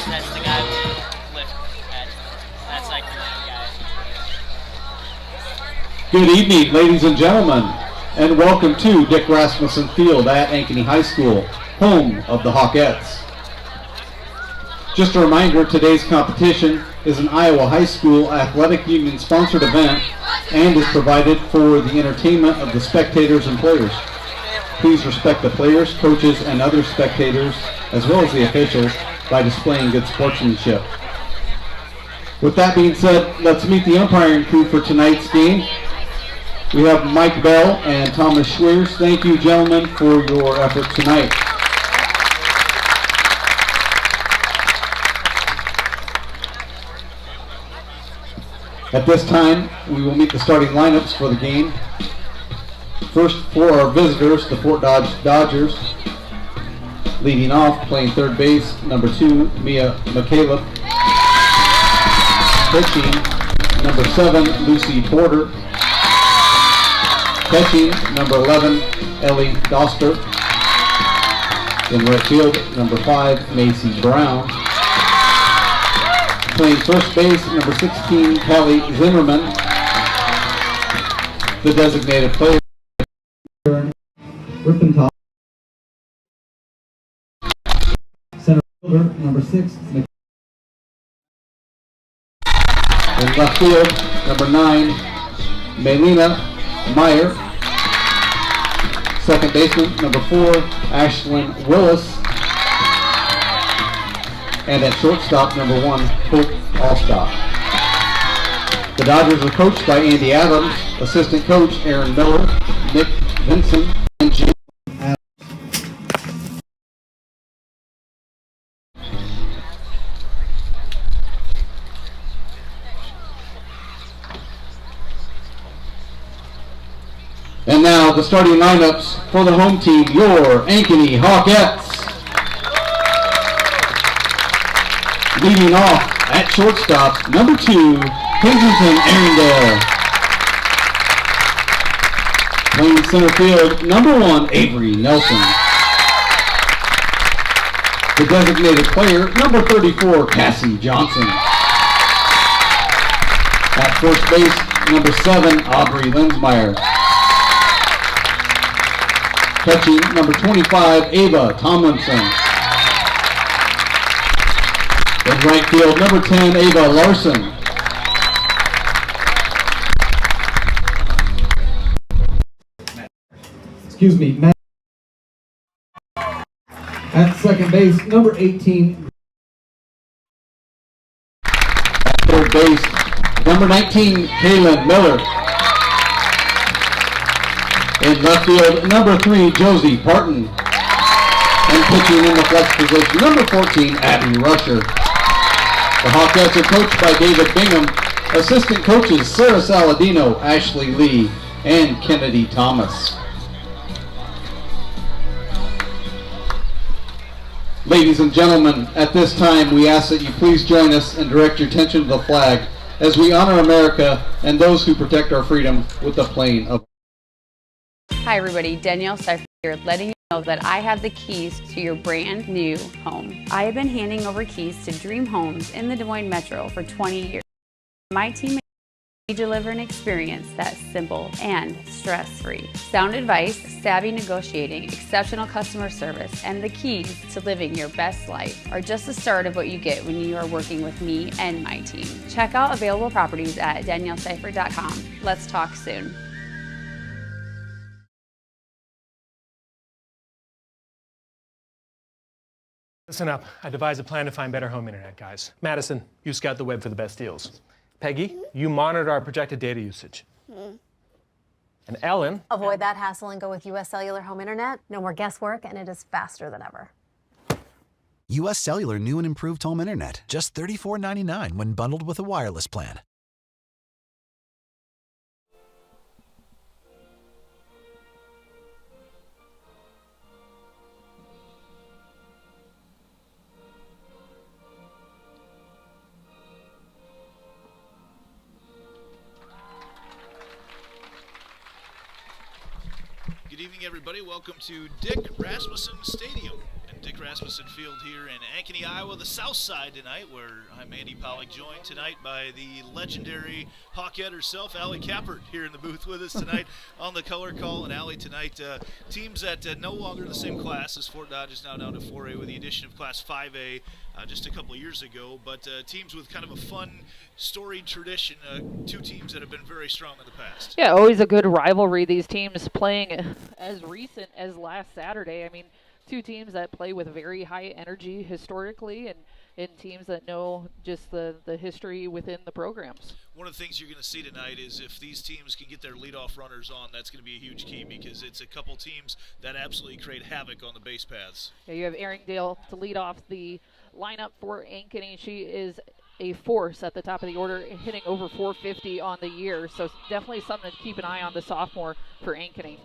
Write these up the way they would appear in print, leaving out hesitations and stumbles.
That's the guy with lift. That's like the main guy. Good evening, ladies and gentlemen, and welcome to Dick Rasmussen Field at Ankeny High School, home of the Hawkettes. Just a reminder, today's competition is an Iowa High School Athletic Union sponsored event and is provided for the entertainment of the spectators and players. Please respect the players, coaches, and other spectators, as well as the officials, by displaying good sportsmanship. With that being said, let's meet the umpiring crew for tonight's game. We have Mike Bell and Thomas Schweers. Thank you, gentlemen, for your effort tonight. At this time, we will meet the starting lineups for the game. First, for our visitors, the Fort Dodge Dodgers. Leading off, playing third base, number 2, Mia McCaleb. Pitching, number 7, Lucy Porter. Catching, number 11, Ellie Doster. In right field, number 5, Macy Brown. Playing first base, number 16, Callie Zimmerman. The designated player, Rippentop. Center fielder, number 6, in left field, number 9, Melina Meyer. Second baseman, number 4, Ashlyn Willis. And at shortstop, number 1, Hope Allstott. The Dodgers are coached by Andy Adams, assistant coach Aaron Miller, Nick Vincent, and Jim Adams. And now the starting lineups for the home team, your Ankeny Hawkettes. Leading off at shortstop, number 2, Kensington Arundel. Playing center field, number 1, Avery Nelson. The designated player, number 34, Cassie Johnson. At first base, number 7, Aubrey Linsmeyer. Catching, number 25, Ava Tomlinson. In right field, number 10, Ava Larson. Excuse me, Matt. At second base, number 18. At third base, number 19, Kaylin Miller. In left field, number 3, Josie Parton. And pitching in the flex position, number 14, Abby Rusher. The Hawkettes are coached by David Bingham, assistant coaches Sarah Saladino, Ashley Lee, and Kennedy Thomas. Ladies and gentlemen, at this time we ask that you please join us and direct your attention to the flag as we honor America and those who protect our freedom with the playing of. Hi everybody, Danielle Seifert here, letting you know that I have the keys to your brand new home. I have been handing over keys to Dream Homes in the Des Moines Metro for 20 years. My team we deliver an experience that's simple and stress-free. Sound advice, savvy negotiating, exceptional customer service, and the keys to living your best life are just the start of what you get when you are working with me and my team. Check out available properties at danielleseifert.com. Let's talk soon. Listen up. I devised a plan to find better home internet, guys. Madison, you scout the web for the best deals. Peggy, you monitor our projected data usage. And Ellen... Avoid that hassle and go with U.S. Cellular Home Internet. No more guesswork, and it is faster than ever. U.S. Cellular new and improved home internet. Just $34.99 when bundled with a wireless plan. Good evening, everybody. Welcome to Dick Rasmussen Stadium. And Dick Rasmussen Field here in Ankeny, Iowa, the south side tonight, where I'm Andy Pollock, joined tonight by the legendary Hawkette herself, Allie Kappert, here in the booth with us tonight on the color call. And Allie, tonight, teams that no longer in the same class, as Fort Dodge is now down to 4A with the addition of Class 5A just a couple of years ago, but teams with kind of a fun, storied tradition, two teams that have been very strong in the past. Yeah, always a good rivalry, these teams playing as recent as last Saturday. I mean, two teams that play with very high energy historically, and teams that know just the history within the programs. One of the things you're going to see tonight is if these teams can get their leadoff runners on, that's going to be a huge key, because it's a couple teams that absolutely create havoc on the base paths. Yeah, you have Erringdale to lead off the lineup for Ankeny. She is a force at the top of the order, hitting over 450 on the year, so definitely something to keep an eye on, the sophomore for Ankeny.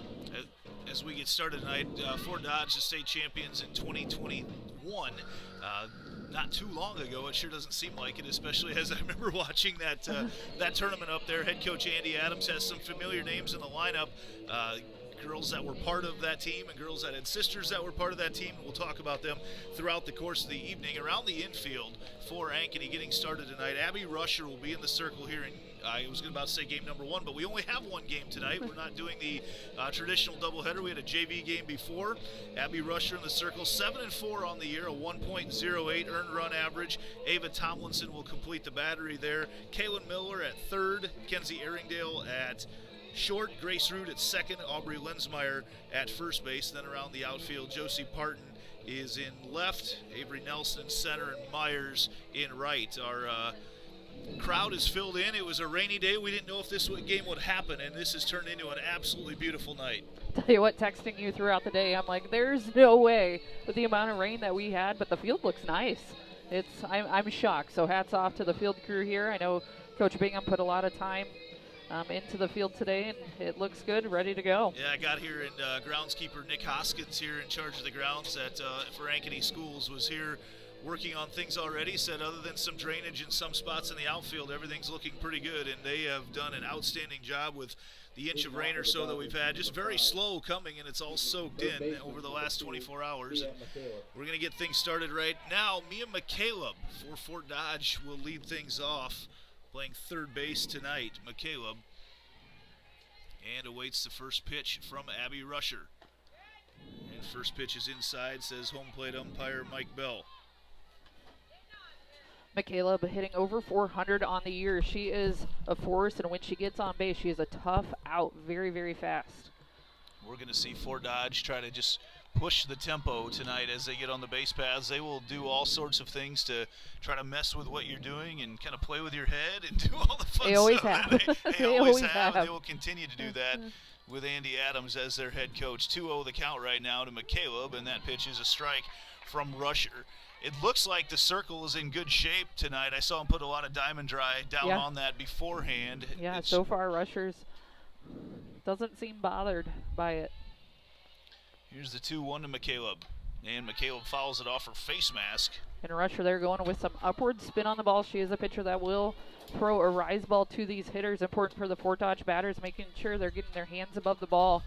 As we get started tonight, Fort Dodge, the state champions in 2021. Not too long ago, it sure doesn't seem like it, especially as I remember watching that that tournament up there. Head coach Andy Adams has some familiar names in the lineup. Girls that were part of that team and girls that had sisters that were part of that team. We'll talk about them throughout the course of the evening. Around the infield for Ankeny getting started tonight, Abby Rusher will be in the circle here. I was about to say game number one, but we only have one game tonight. We're not doing the traditional doubleheader. We had a JV game before. Abby Rusher in the circle, 7-4 on the year, a 1.08 earned run average. Ava Tomlinson will complete the battery there. Kaylin Miller at third, Kenzie Erringdale at short, Grace Root at second, Aubrey Lensmeyer at first base. Then around the outfield, Josie Parton is in left, Avery Nelson in center, and Myers in right. Our crowd is filled in. It was a rainy day. We didn't know if this game would happen, and this has turned into an absolutely beautiful night. Tell you what, texting you throughout the day, I'm like, there's no way with the amount of rain that we had, but the field looks nice. I'm shocked. So hats off to the field crew here. I know Coach Bingham put a lot of time into the field today, and it looks good, ready to go. Yeah, I got here, and groundskeeper Nick Hoskins here in charge of the grounds for Ankeny Schools was here working on things already. Said other than some drainage in some spots in the outfield, everything's looking pretty good, and they have done an outstanding job with the inch of rain or so that we've had. Just very slow coming, and it's all soaked in over the last 24 hours. And we're going to get things started right now. Mia McCaleb for Fort Dodge will lead things off, playing third base tonight. McCaleb, and awaits the first pitch from Abby Rusher. And first pitch is inside, says home plate umpire Mike Bell. McCaleb hitting over 400 on the year. She is a force, and when she gets on base, she is a tough out, very, very fast. We're going to see Fort Dodge try to just push the tempo tonight as they get on the base paths. They will do all sorts of things to try to mess with what you're doing and kind of play with your head and do all the fun stuff. They always have. They always have. And they will continue to do that with Andy Adams as their head coach. 2-0 the count right now to McCaleb, and that pitch is a strike from Rusher. It looks like the circle is in good shape tonight. I saw him put a lot of Diamond Dry down on that beforehand. Yeah, so far Rusher's doesn't seem bothered by it. Here's the 2-1 to McCaleb. And McCaleb fouls it off her face mask. And Rusher there going with some upward spin on the ball. She is a pitcher that will throw a rise ball to these hitters. Important for the Fort Dodge batters, making sure they're getting their hands above the ball.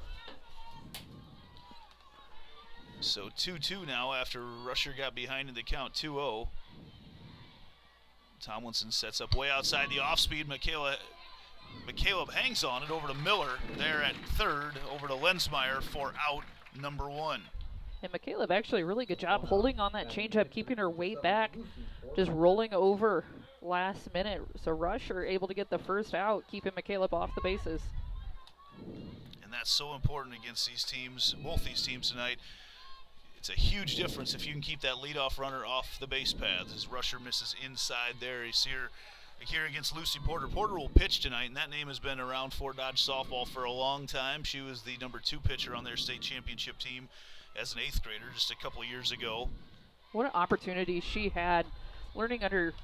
So 2-2 now after Rusher got behind in the count, 2-0. Tomlinson sets up way outside the off-speed. McCaleb hangs on it over to Miller there at third, over to Lensmeyer for out number one. And McCaleb actually a really good job holding on that changeup, keeping her weight back, just rolling over last minute. So Rusher able to get the first out, keeping McCaleb off the bases. And that's so important against these teams, both these teams tonight. It's a huge difference if you can keep that leadoff runner off the base path. As Rusher misses inside there, you see her here against Lucy Porter. Porter will pitch tonight, and that name has been around Fort Dodge softball for a long time. She was the number 2 pitcher on their state championship team as an 8th grader just a couple of years ago. What an opportunity she had learning under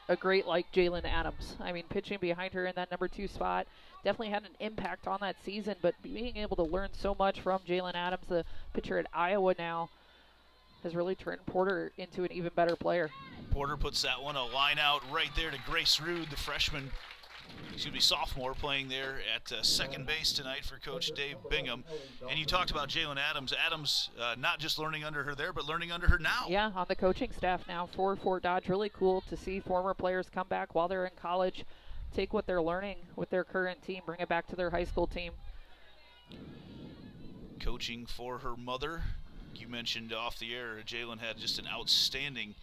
a great like Jalen Adams. I mean, pitching behind her in that number 2 spot definitely had an impact on that season, but being able to learn so much from Jalen Adams, the pitcher at Iowa now, has really turned Porter into an even better player. Porter puts that one a line out right there to Grace Rude, the freshman sophomore playing there at second base tonight for Coach Dave Bingham. And you talked about Jalen Adams. Adams not just learning under her there, but learning under her now. Yeah, on the coaching staff now for Fort Dodge. Really cool to see former players come back while they're in college, take what they're learning with their current team, bring it back to their high school team. Coaching for her mother. You mentioned off the air, Jalen had just an outstanding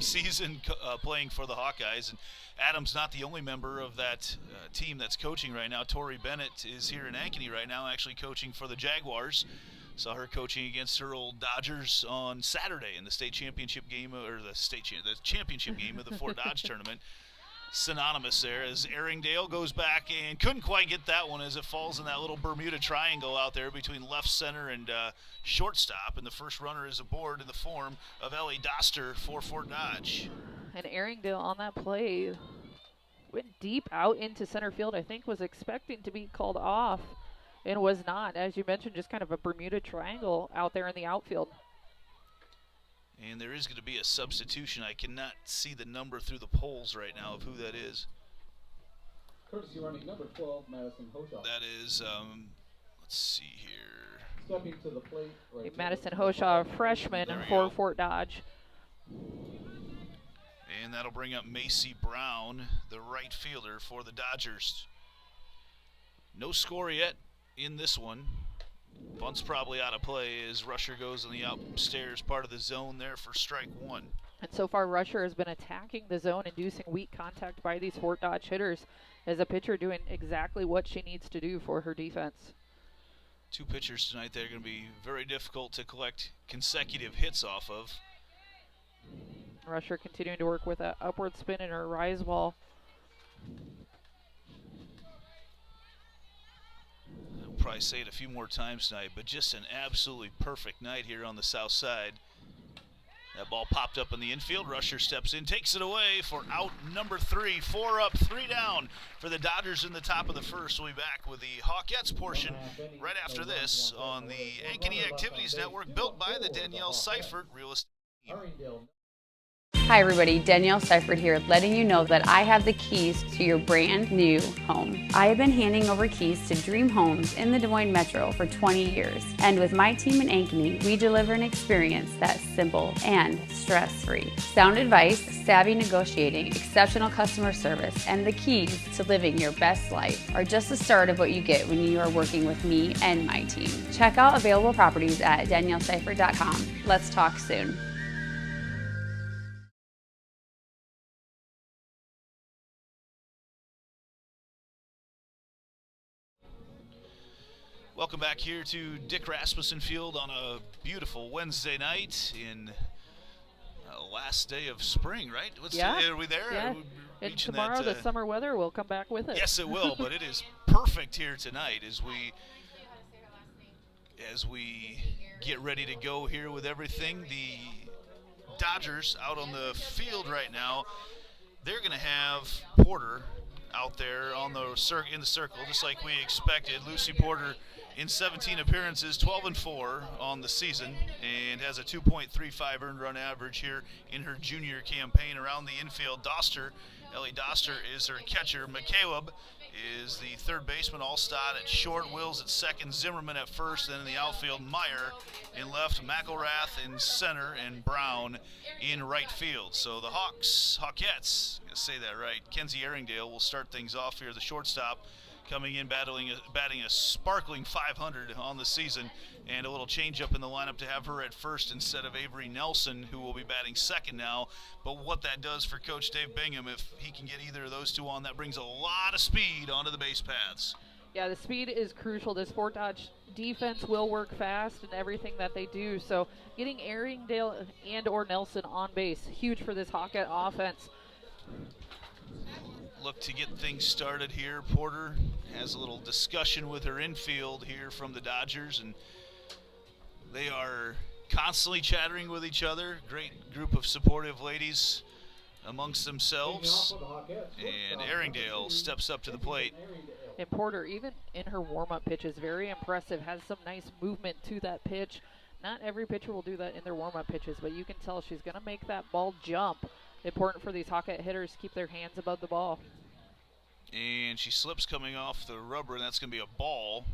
season playing for the Hawkeyes. And Adam's not the only member of that team that's coaching right now. Tori Bennett is here in Ankeny right now, actually coaching for the Jaguars. Saw her coaching against her old Dodgers on Saturday in the state championship game, or the championship game of the Fort Dodge tournament. Synonymous there as Erringdale goes back and couldn't quite get that one as it falls in that little Bermuda triangle out there between left center and shortstop, and the first runner is aboard in the form of Ellie Doster for Fort Dodge. And Erringdale on that play went deep out into center field. I think was expecting to be called off and was not. As you mentioned, just kind of a Bermuda triangle out there in the outfield. And there is going to be a substitution. I cannot see the number through the polls right now of who that is. Courtesy running number 12, Madison Hoshaw. That is, let's see here. Stepping to the plate. Right Madison Hoshaw, freshman for Fort Dodge. And that'll bring up Macy Brown, the right fielder for the Dodgers. No score yet in this one. Bunt's probably out of play as Rusher goes on the upstairs part of the zone there for strike one. And so far, Rusher has been attacking the zone, inducing weak contact by these Fort Dodge hitters, as a pitcher doing exactly what she needs to do for her defense. Two pitchers tonight that are going to be very difficult to collect consecutive hits off of. Rusher continuing to work with an upward spin in her rise ball. I'll probably say it a few more times tonight, but just an absolutely perfect night here on the south side. That ball popped up in the infield. Rusher steps in, takes it away for out number 3. 4 up, 3 down for the Dodgers in the top of the first. We'll be back with the Hawkettes portion right after this on the Ankeny Activities Network, built by the Danielle Seifert Real Estate Team. Hi everybody, Danielle Seifert here, letting you know that I have the keys to your brand new home. I have been handing over keys to dream homes in the Des Moines Metro for 20 years. And with my team in Ankeny, we deliver an experience that's simple and stress-free. Sound advice, savvy negotiating, exceptional customer service, and the keys to living your best life are just the start of what you get when you are working with me and my team. Check out available properties at danielleseifert.com. Let's talk soon. Welcome back here to Dick Rasmussen Field on a beautiful Wednesday night in last day of spring, right? Are we there? Yeah. And tomorrow the summer weather will come back with it. Yes, it will, but it is perfect here tonight as we get ready to go here with everything. The Dodgers out on the field right now, they're going to have Porter out there on the in the circle, just like we expected. Lucy Porter in 17 appearances, 12-4 on the season, and has a 2.35 earned run average here in her junior campaign. Around the infield, Ellie Doster is her catcher. McCaleb is the third baseman. Allstott at short, Wills at second, Zimmerman at first, then in the outfield, Meyer in left, McElrath in center, and Brown in right field. So the Hawkettes, I'm going to say that right, Kenzie Erringdale will start things off here, the shortstop, coming in batting a sparkling 500 on the season, and a little change up in the lineup to have her at first instead of Avery Nelson, who will be batting second now. But what that does for Coach Dave Bingham, if he can get either of those two on, that brings a lot of speed onto the base paths. Yeah, the speed is crucial. This Fort Dodge defense will work fast in everything that they do. So getting Erringdale and or Nelson on base, huge for this Hawkette offense. Look to get things started here. Porter has a little discussion with her infield here from the Dodgers, and they are constantly chattering with each other. Great group of supportive ladies amongst themselves. And Erringdale steps up to the plate. And Porter, even in her warm-up pitch, is very impressive, has some nice movement to that pitch. Not every pitcher will do that in their warm-up pitches, but you can tell she's going to make that ball jump. Important for these Hawkette hitters to keep their hands above the ball. And she slips coming off the rubber, and that's going to be a ball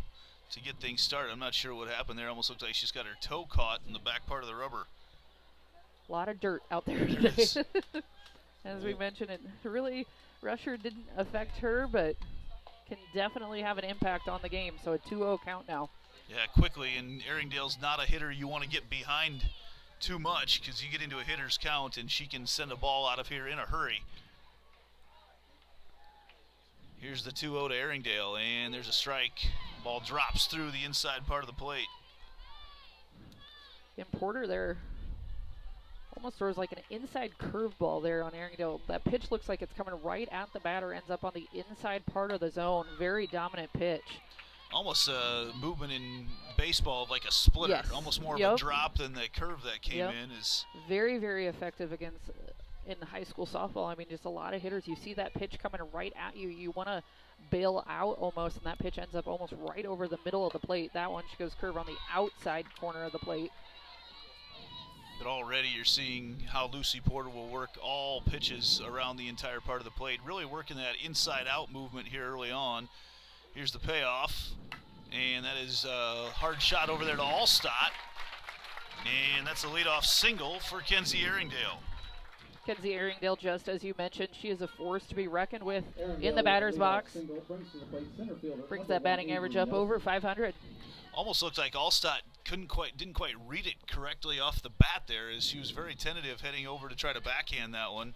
to get things started. I'm not sure what happened there. Almost looked like she's got her toe caught in the back part of the rubber. A lot of dirt out there today. As we mentioned, it really, rusher didn't affect her, but can definitely have an impact on the game. So a 2-0 count now. Yeah, quickly, and Erringdale's not a hitter you want to get behind too much, because you get into a hitter's count and she can send a ball out of here in a hurry. Here's the 2-0 to Erringdale, and there's a strike. Ball drops through the inside part of the plate. And Porter there almost throws like an inside curveball there on Erringdale. That pitch looks like it's coming right at the batter, ends up on the inside part of the zone. Very dominant pitch. Almost a movement in baseball like a splitter. Yes. Almost more of a drop than the curve that came in. Is very, very effective against in high school softball. I mean, just a lot of hitters. You see that pitch coming right at you. You want to bail out almost, and that pitch ends up almost right over the middle of the plate. That one, she goes curve on the outside corner of the plate. But already you're seeing how Lucy Porter will work all pitches around the entire part of the plate. Really working that inside-out movement here early on. Here's the payoff, and that is a hard shot over there to Allstott. And that's a leadoff single for Kenzie Erringdale. Kenzie Erringdale, just as you mentioned, she is a force to be reckoned with in the batter's box. Brings that batting average up over 500. Almost looked like Allstott didn't quite read it correctly off the bat there, as she was very tentative heading over to try to backhand that one.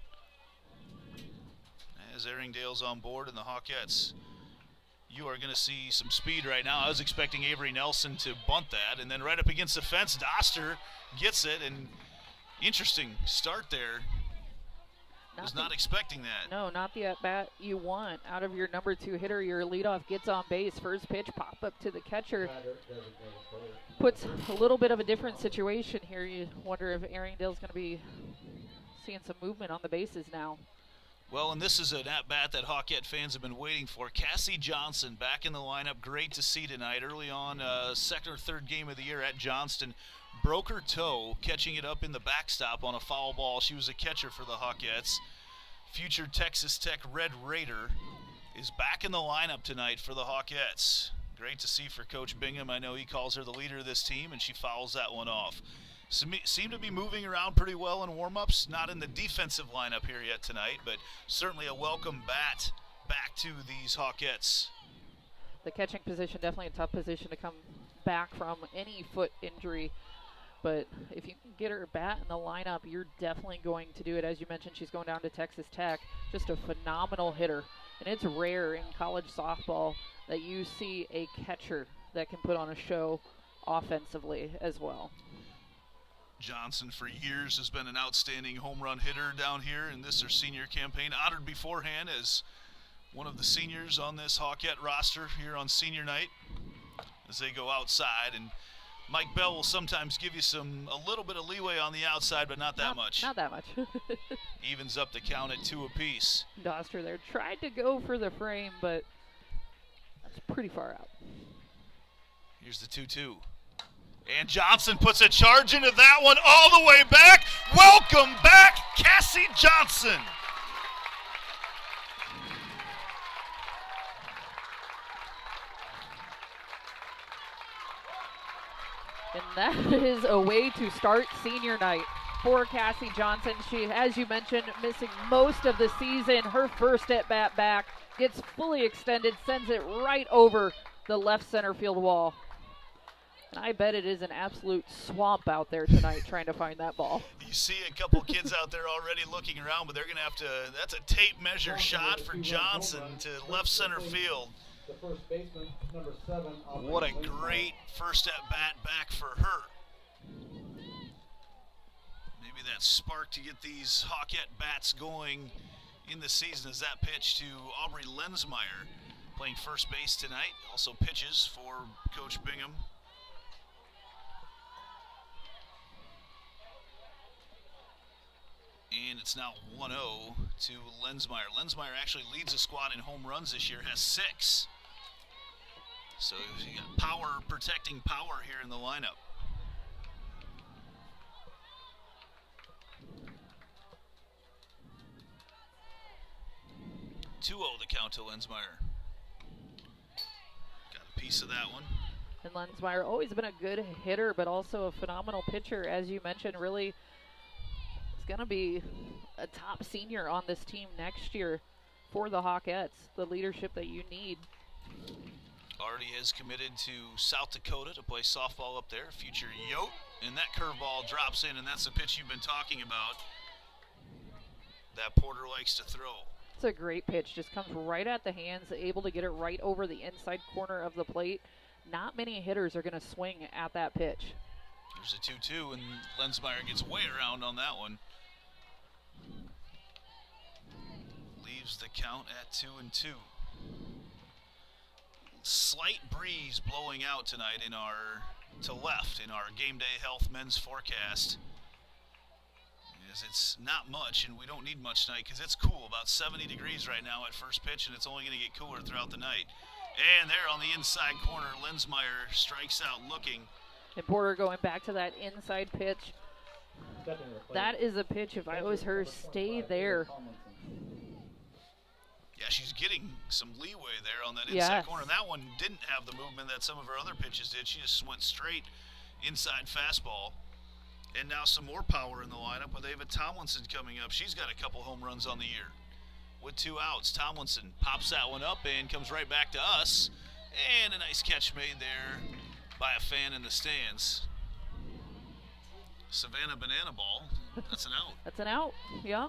As Erringdale's on board and the Hawkettes, you are going to see some speed right now. I was expecting Avery Nelson to bunt that, and then right up against the fence, Doster gets it, and interesting start there. Was not expecting that. No, not the at-bat you want out of your number 2 hitter. Your leadoff gets on base. First pitch, pop up to the catcher. Puts a little bit of a different situation here. You wonder if Erringdale's going to be seeing some movement on the bases now. Well, and this is an at-bat that Hawkette fans have been waiting for. Cassie Johnson back in the lineup. Great to see tonight. Early on, second or third game of the year at Johnston. Broke her toe, catching it up in the backstop on a foul ball. She was a catcher for the Hawkettes. Future Texas Tech Red Raider is back in the lineup tonight for the Hawkettes. Great to see for Coach Bingham. I know he calls her the leader of this team, and she fouls that one off. Seem to be moving around pretty well in warm-ups. Not in the defensive lineup here yet tonight, but certainly a welcome bat back to these Hawkettes. The catching position, definitely a tough position to come back from any foot injury. But if you can get her bat in the lineup, you're definitely going to do it. As you mentioned, she's going down to Texas Tech. Just a phenomenal hitter. And it's rare in college softball that you see a catcher that can put on a show offensively as well. Johnson for years has been an outstanding home run hitter down here in this, her senior campaign. Honored beforehand as one of the seniors on this Hawkette roster here on senior night as they go outside. And Mike Bell will sometimes give you a little bit of leeway on the outside, but not that much. Not that much. Evens up the count at 2 apiece. Doster there tried to go for the frame, but that's pretty far out. Here's the 2-2. And Johnson puts a charge into that one all the way back. Welcome back, Cassie Johnson. And that is a way to start senior night for Cassie Johnson. She, as you mentioned, missing most of the season. Her first at-bat back gets fully extended, sends it right over the left center field wall. And I bet it is an absolute swamp out there tonight trying to find that ball. You see a couple kids out there already looking around, but they're going to have to, that's a tape measure shot for Johnson to left center field. The first baseman, number 7. What a great first at-bat back for her. Maybe that spark to get these Hawkette bats going in the season is that pitch to Aubrey Lensmeyer, playing first base tonight. Also pitches for Coach Bingham. And it's now 1-0 to Lensmeyer. Lensmeyer actually leads the squad in home runs this year, has 6. So you got power, protecting power here in the lineup. 2-0 the count to Lensmeyer. Got a piece of that one. And Lensmeyer always been a good hitter, but also a phenomenal pitcher, as you mentioned. Really is going to be a top senior on this team next year for the Hawkettes, the leadership that you need. Already has committed to South Dakota to play softball up there, future Yote, and that curveball drops in, and that's the pitch you've been talking about that Porter likes to throw. It's a great pitch, just comes right at the hands, able to get it right over the inside corner of the plate. Not many hitters are going to swing at that pitch. There's a 2-2, and Lensmeyer gets way around on that one. Leaves the count at 2-2. Slight breeze blowing out tonight to left in our game day health men's forecast. As it's not much, and we don't need much tonight because it's cool, about 70 degrees right now at first pitch, and it's only going to get cooler throughout the night. And there on the inside corner, Lensmeyer strikes out looking. And Porter going back to that inside pitch. That is a pitch, if I was her, stay there. Yeah, she's getting some leeway there on that inside corner. That one didn't have the movement that some of her other pitches did. She just went straight inside fastball. And now some more power in the lineup with Ava Tomlinson coming up. She's got a couple home runs on the year. With 2 outs, Tomlinson pops that one up and comes right back to us. And a nice catch made there by a fan in the stands. Savannah Banana Ball. That's an out. That's an out, yeah.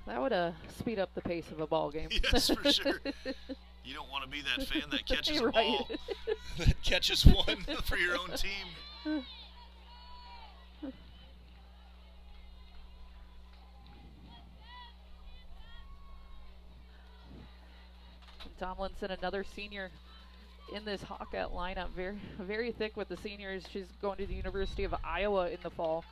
That would speed up the pace of a ball game. Yes, for sure. You don't want to be that fan that catches a right. ball, that catches one for your own team. Tomlinson, another senior in this Hawkette lineup. Very, very thick with the seniors. She's going to the University of Iowa in the fall.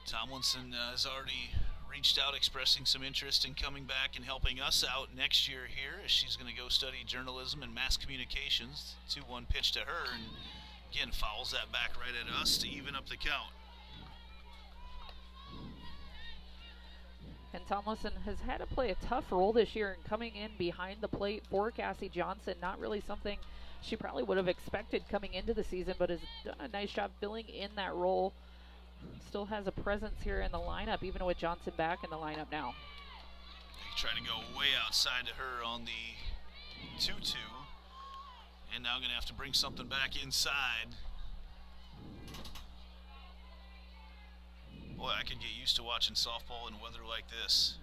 Tomlinson has already reached out expressing some interest in coming back and helping us out next year here, as she's going to go study journalism and mass communications. 2-1 pitch to her, and again fouls that back right at us to even up the count. And Tomlinson has had to play a tough role this year in coming in behind the plate for Cassie Johnson. Not really something she probably would have expected coming into the season, but has done a nice job filling in that role. Still has a presence here in the lineup, even with Johnson back in the lineup now. They try to go way outside to her on the 2-2. And now going to have to bring something back inside. Boy, I could get used to watching softball in weather like this.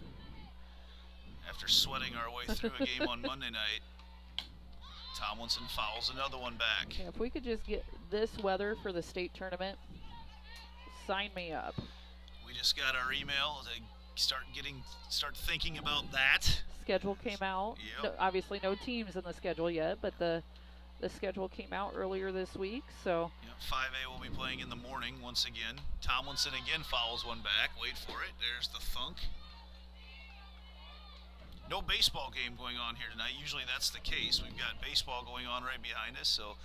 After sweating our way through a game on Monday night, Tomlinson fouls another one back. Yeah, if we could just get this weather for the state tournament, sign me up. We just got our email to start thinking about that. Schedule came out. Yep. No, obviously no teams in the schedule yet, but the schedule came out earlier this week, so. Yep, 5A will be playing in the morning once again. Tomlinson again fouls one back. Wait for it. There's the thunk. No baseball game going on here tonight. Usually that's the case. We've got baseball going on right behind us, so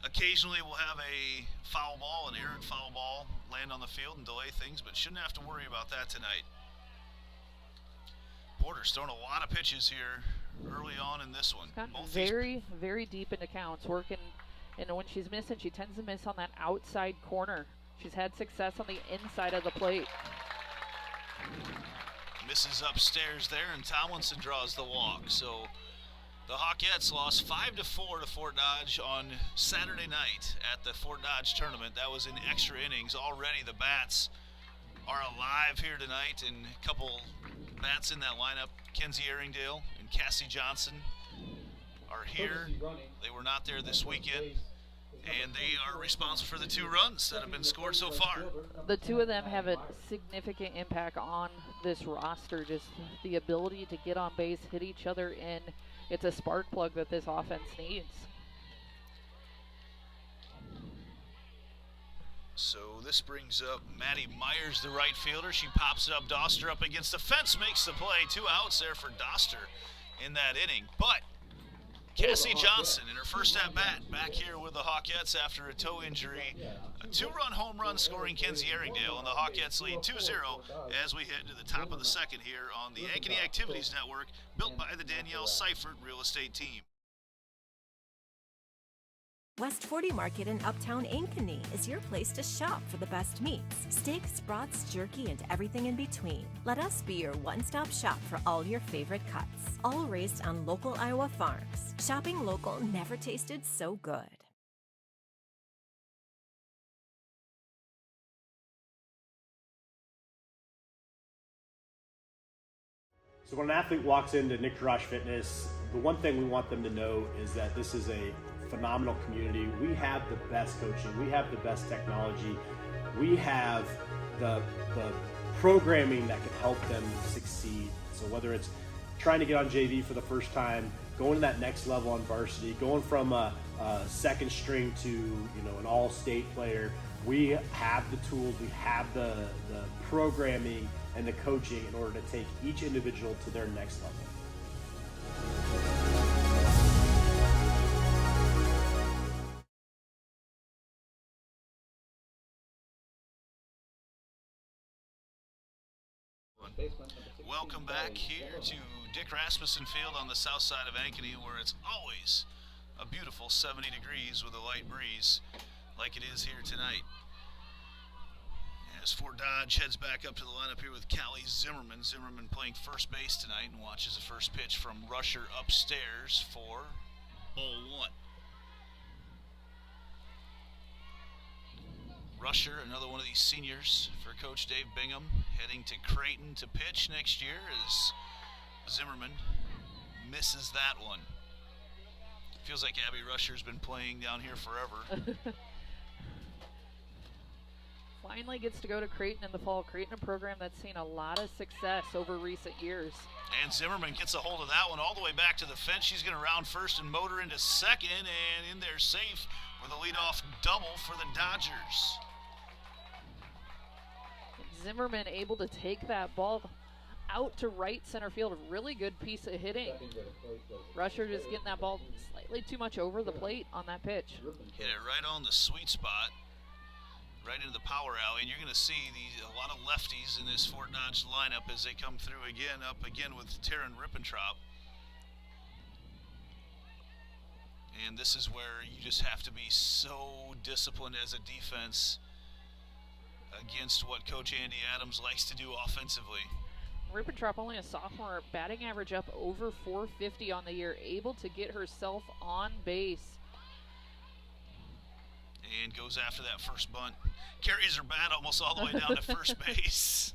occasionally we'll have a foul ball, an errant foul ball, land on the field and delay things, but shouldn't have to worry about that tonight. Porter's thrown a lot of pitches here early on in this one. Gotten very, very deep into counts, working, and when she's missing, she tends to miss on that outside corner. She's had success on the inside of the plate. Misses upstairs there, and Tomlinson draws the walk. So the Hawkettes lost 5-4 to Fort Dodge on Saturday night at the Fort Dodge tournament. That was in extra innings. Already the Bats are alive here tonight, and a couple bats in that lineup. Kenzie Erringdale and Cassie Johnson are here. They were not there this weekend, and they are responsible for the 2 runs that have been scored so far. The 2 of them have a significant impact on this roster, just the ability to get on base, hit each other in. It's a spark plug that this offense needs. So this brings up Maddie Myers, the right fielder. She pops it up. Doster up against the fence, makes the play. 2 outs there for Doster in that inning. But Cassie Johnson in her first at-bat back here with the Hawkettes after a toe injury. A 2-run home run scoring Kenzie Erringdale, and the Hawkettes lead 2-0 as we head to the top of the second here on the Ankeny Activities Network, built by the Danielle Seifert Real Estate Team. West 40 Market in Uptown Ankeny is your place to shop for the best meats, steaks, brats, jerky, and everything in between. Let us be your one-stop shop for all your favorite cuts, all raised on local Iowa farms. Shopping local never tasted so good. So when an athlete walks into Nick Garage Fitness, the one thing we want them to know is that this is a phenomenal community. We have the best coaching, we have the best technology, we have the programming that can help them succeed. So whether it's trying to get on JV for the first time, going to that next level on varsity, going from a second string to an all-state player, we have the tools, we have the programming and the coaching in order to take each individual to their next level. Welcome back here to Dick Rasmussen Field on the south side of Ankeny, where it's always a beautiful 70 degrees with a light breeze like it is here tonight. As Fort Dodge heads back up to the lineup here with Callie Zimmerman. Zimmerman playing first base tonight and watches the first pitch from Rusher upstairs for ball one. Rusher, another one of these seniors for Coach Dave Bingham, heading to Creighton to pitch next year as Zimmerman misses that one. Feels like Abby Rusher's been playing down here forever. Finally gets to go to Creighton in the fall. Creighton, a program that's seen a lot of success over recent years. And Zimmerman gets a hold of that one all the way back to the fence. She's going to round first and motor into second, and in there safe with a leadoff double for the Dodgers. Zimmerman able to take that ball out to right center field. A really good piece of hitting. Rusher just getting that ball slightly too much over the plate on that pitch. Hit it right on the sweet spot, right into the power alley, and you're going to see a lot of lefties in this Fort Dodge lineup as they come through again, up again with Taryn Rippentrop. And this is where you just have to be so disciplined as a defense against what Coach Andy Adams likes to do offensively. Rippentrop, only a sophomore, batting average up over 450 on the year, able to get herself on base. And goes after that first bunt. Carries her bat almost all the way down to first base.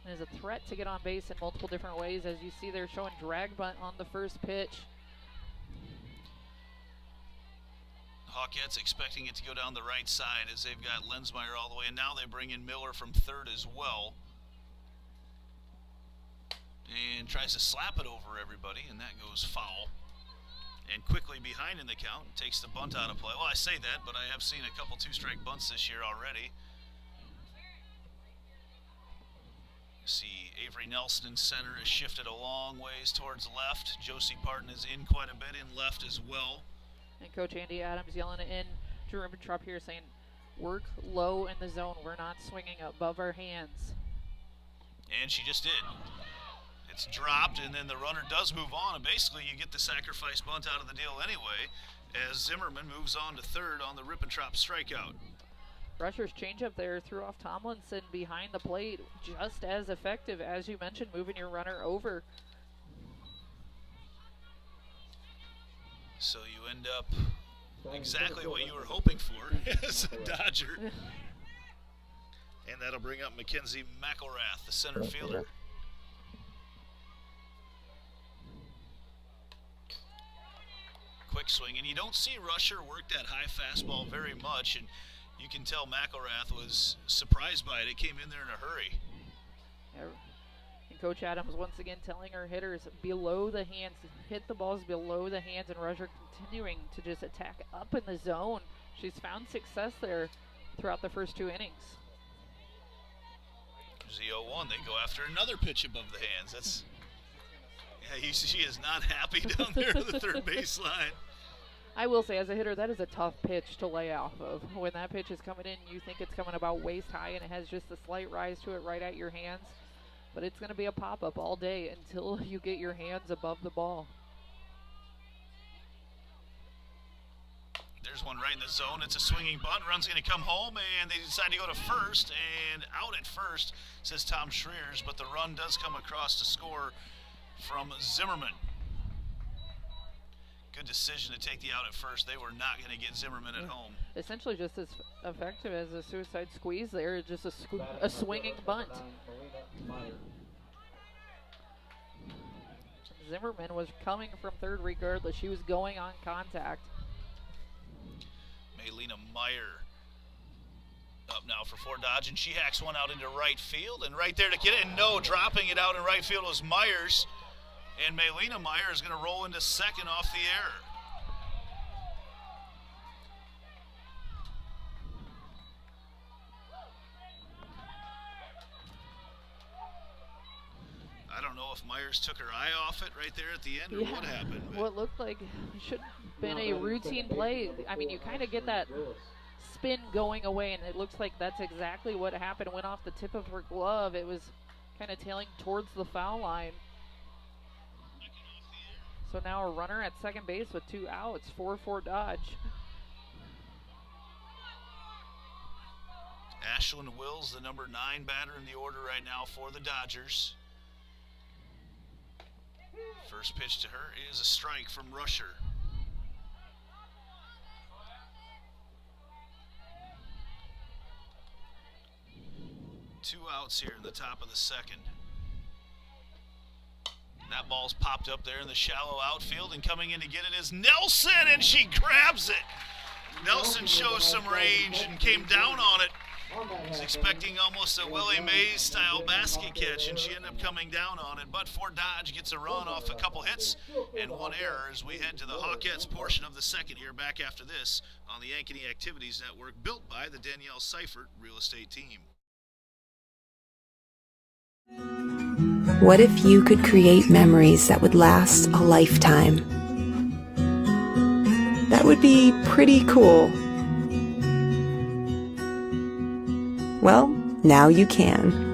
There's a threat to get on base in multiple different ways. As you see, they're showing drag bunt on the first pitch. Hawkettes expecting it to go down the right side as they've got Lensmeyer all the way, and now they bring in Miller from third as well. And tries to slap it over everybody, and that goes foul. And quickly behind in the count, takes the bunt out of play. Well, I say that, but I have seen a couple two-strike bunts this year already. You see Avery Nelson in center is shifted a long ways towards left. Josie Parton is in quite a bit in left as well. And Coach Andy Adams yelling it in to Rippentrop here, saying, work low in the zone. We're not swinging above our hands. And she just did. It's dropped, and then the runner does move on, and basically you get the sacrifice bunt out of the deal anyway, as Zimmerman moves on to third on the Rippentrop strikeout. Rusher's changeup there threw off Tomlinson behind the plate, just as effective, as you mentioned, moving your runner over. So you end up exactly what you were hoping for as a Dodger. And that'll bring up Mackenzie McElrath, the center fielder. Quick swing, and you don't see Rusher work that high fastball very much, and you can tell McElrath was surprised by it. It came in there in a hurry. And Coach Adams once again telling her hitters below the hands, hit the balls below the hands, and Rusher continuing to just attack up in the zone. She's found success there throughout the first two innings. There's the 0-1. They go after another pitch above the hands. That's Yeah, she is not happy down there at the third baseline. I will say, as a hitter, that is a tough pitch to lay off of. When that pitch is coming in, you think it's coming about waist high, and it has just a slight rise to it right at your hands. But it's going to be a pop-up all day until you get your hands above the ball. There's one right in the zone. It's a swinging bunt. Run's going to come home, and they decide to go to first. And out at first, says Tom Schreers, but the run does come across to score from Zimmerman. Good decision to take the out at first. They were not going to get Zimmerman at home. Essentially just as effective as a suicide squeeze there, just a swinging bunt. Zimmerman was coming from third regardless. She was going on contact. Maylena Meyer up now for Fort Dodge, and she hacks one out into right field, and right there to get it, and no, dropping it out in right field was Myers, and Maylena Meyer is going to roll into second off the error. I don't know if Myers took her eye off it right there at the end, or what happened. What looked like should have been a routine play. I mean, you kind of get that spin going away, and it looks like that's exactly what happened. It went off the tip of her glove. It was kind of tailing towards the foul line. So now a runner at second base with 2 outs, 4-4 Dodge. Ashlyn Wills, the number 9 batter in the order right now for the Dodgers. First pitch to her is a strike from Rusher. Two outs here in the top of the second. That ball's popped up there in the shallow outfield, and coming in to get it is Nelson, and she grabs it. Nelson shows some range and came down on it. Was expecting almost a Willie Mays style basket catch, and she ended up coming down on it. But Fort Dodge gets a run off a couple hits and 1 error as we head to the Hawkettes portion of the second here, back after this on the Ankeny Activities Network, built by the Danielle Seifert Real Estate Team. What if you could create memories that would last a lifetime? That would be pretty cool. Well, now you can.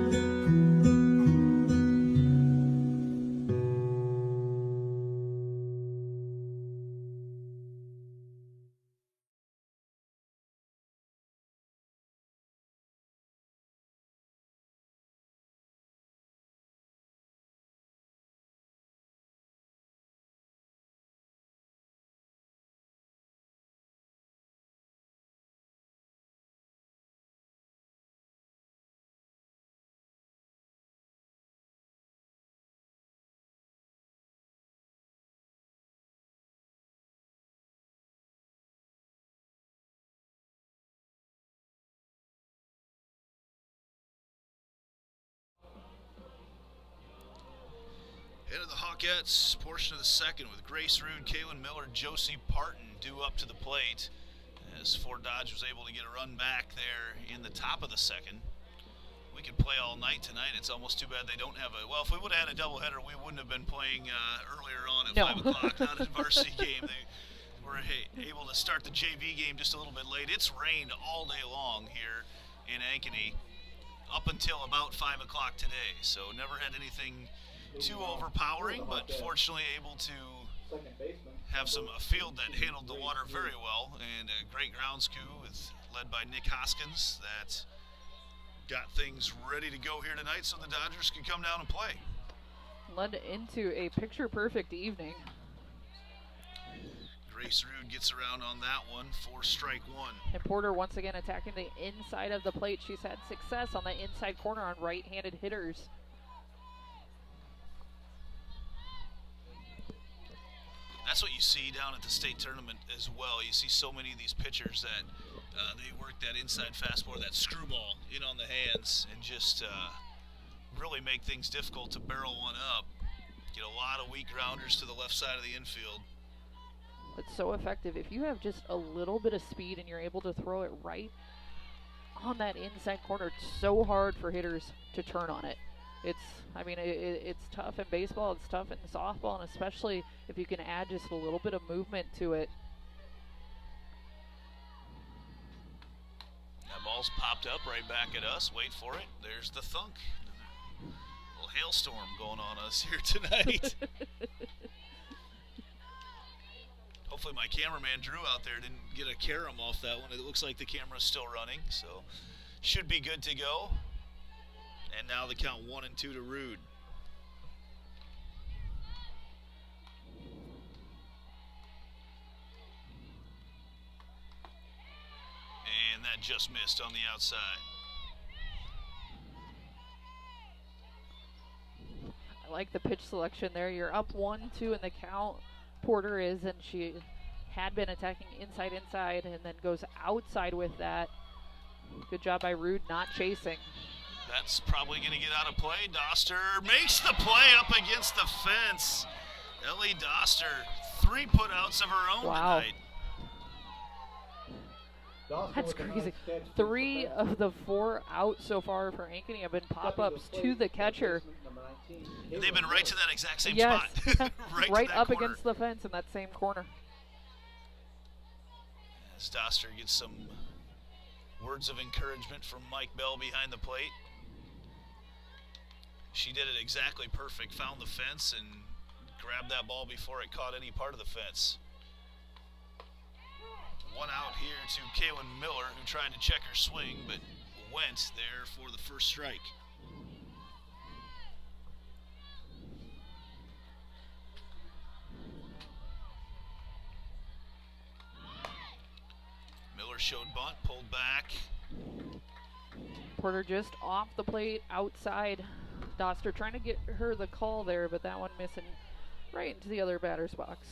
Into the Hawkettes portion of the second with Grace Rude, Kaylin Miller, Josie Parton due up to the plate as Fort Dodge was able to get a run back there in the top of the second. We could play all night tonight. It's almost too bad they don't have a, well, if we would have had a doubleheader, we wouldn't have been playing earlier on at 5 o'clock, not a varsity game. They were able to start the JV game just a little bit late. It's rained all day long here in Ankeny up until about 5 o'clock today, so never had anything too overpowering, but fortunately able to have a field that handled the water very well, and a great grounds crew led by Nick Hoskins that got things ready to go here tonight so the Dodgers could come down and play. Led into a picture-perfect evening. Grace Rude gets around on that one for strike 1. And Porter once again attacking the inside of the plate. She's had success on the inside corner on right-handed hitters. That's what you see down at the state tournament as well. You see so many of these pitchers that they work that inside fastball, that screwball in on the hands, and just really make things difficult to barrel one up. Get a lot of weak grounders to the left side of the infield. It's so effective. If you have just a little bit of speed and you're able to throw it right on that inside corner, it's so hard for hitters to turn on it. I mean, it's tough in baseball, it's tough in softball, and especially if you can add just a little bit of movement to it. That ball's popped up right back at us. Wait for it. There's the thunk. A little hailstorm going on us here tonight. Hopefully my cameraman Drew out there didn't get a carom off that one. It looks like the camera's still running, so should be good to go. And now the count 1-2 to Rude. And that just missed on the outside. I like the pitch selection there. You're up 1-2 in the count. Porter is, and she had been attacking inside, and then goes outside with that. Good job by Rude not chasing. That's probably going to get out of play. Doster makes the play up against the fence. Ellie Doster, 3 putouts of her own tonight. That's crazy. 3 of the 4 out so far for Ankeny have been pop-ups to the catcher. And they've been right to that exact same yes. spot. right up corner. against the fence in that same corner. As Doster gets some words of encouragement from Mike Bell behind the plate. She did it exactly perfect. Found the fence and grabbed that ball before it caught any part of the fence. 1 out here to Kaylin Miller, who tried to check her swing, but went there for the first strike. Miller showed bunt, pulled back. Porter just off the plate, outside. Doster trying to get her the call there, but that one missing right into the other batter's box.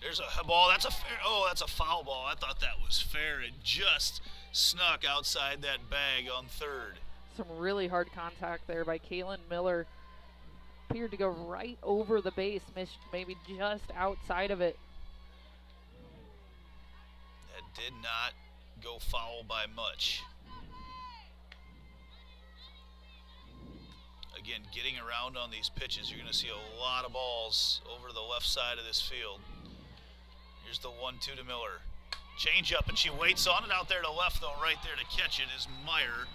There's a ball. That's a fair. Oh, that's a foul ball. I thought that was fair. It just snuck outside that bag on third. Some really hard contact there by Kaylin Miller. Appeared to go right over the base, missed maybe just outside of it. That did not go foul by much. Again, getting around on these pitches, you're going to see a lot of balls over the left side of this field. Here's the 1-2 to Miller. Change up, and she waits on it out there to left, though. Right there to catch it is Meyer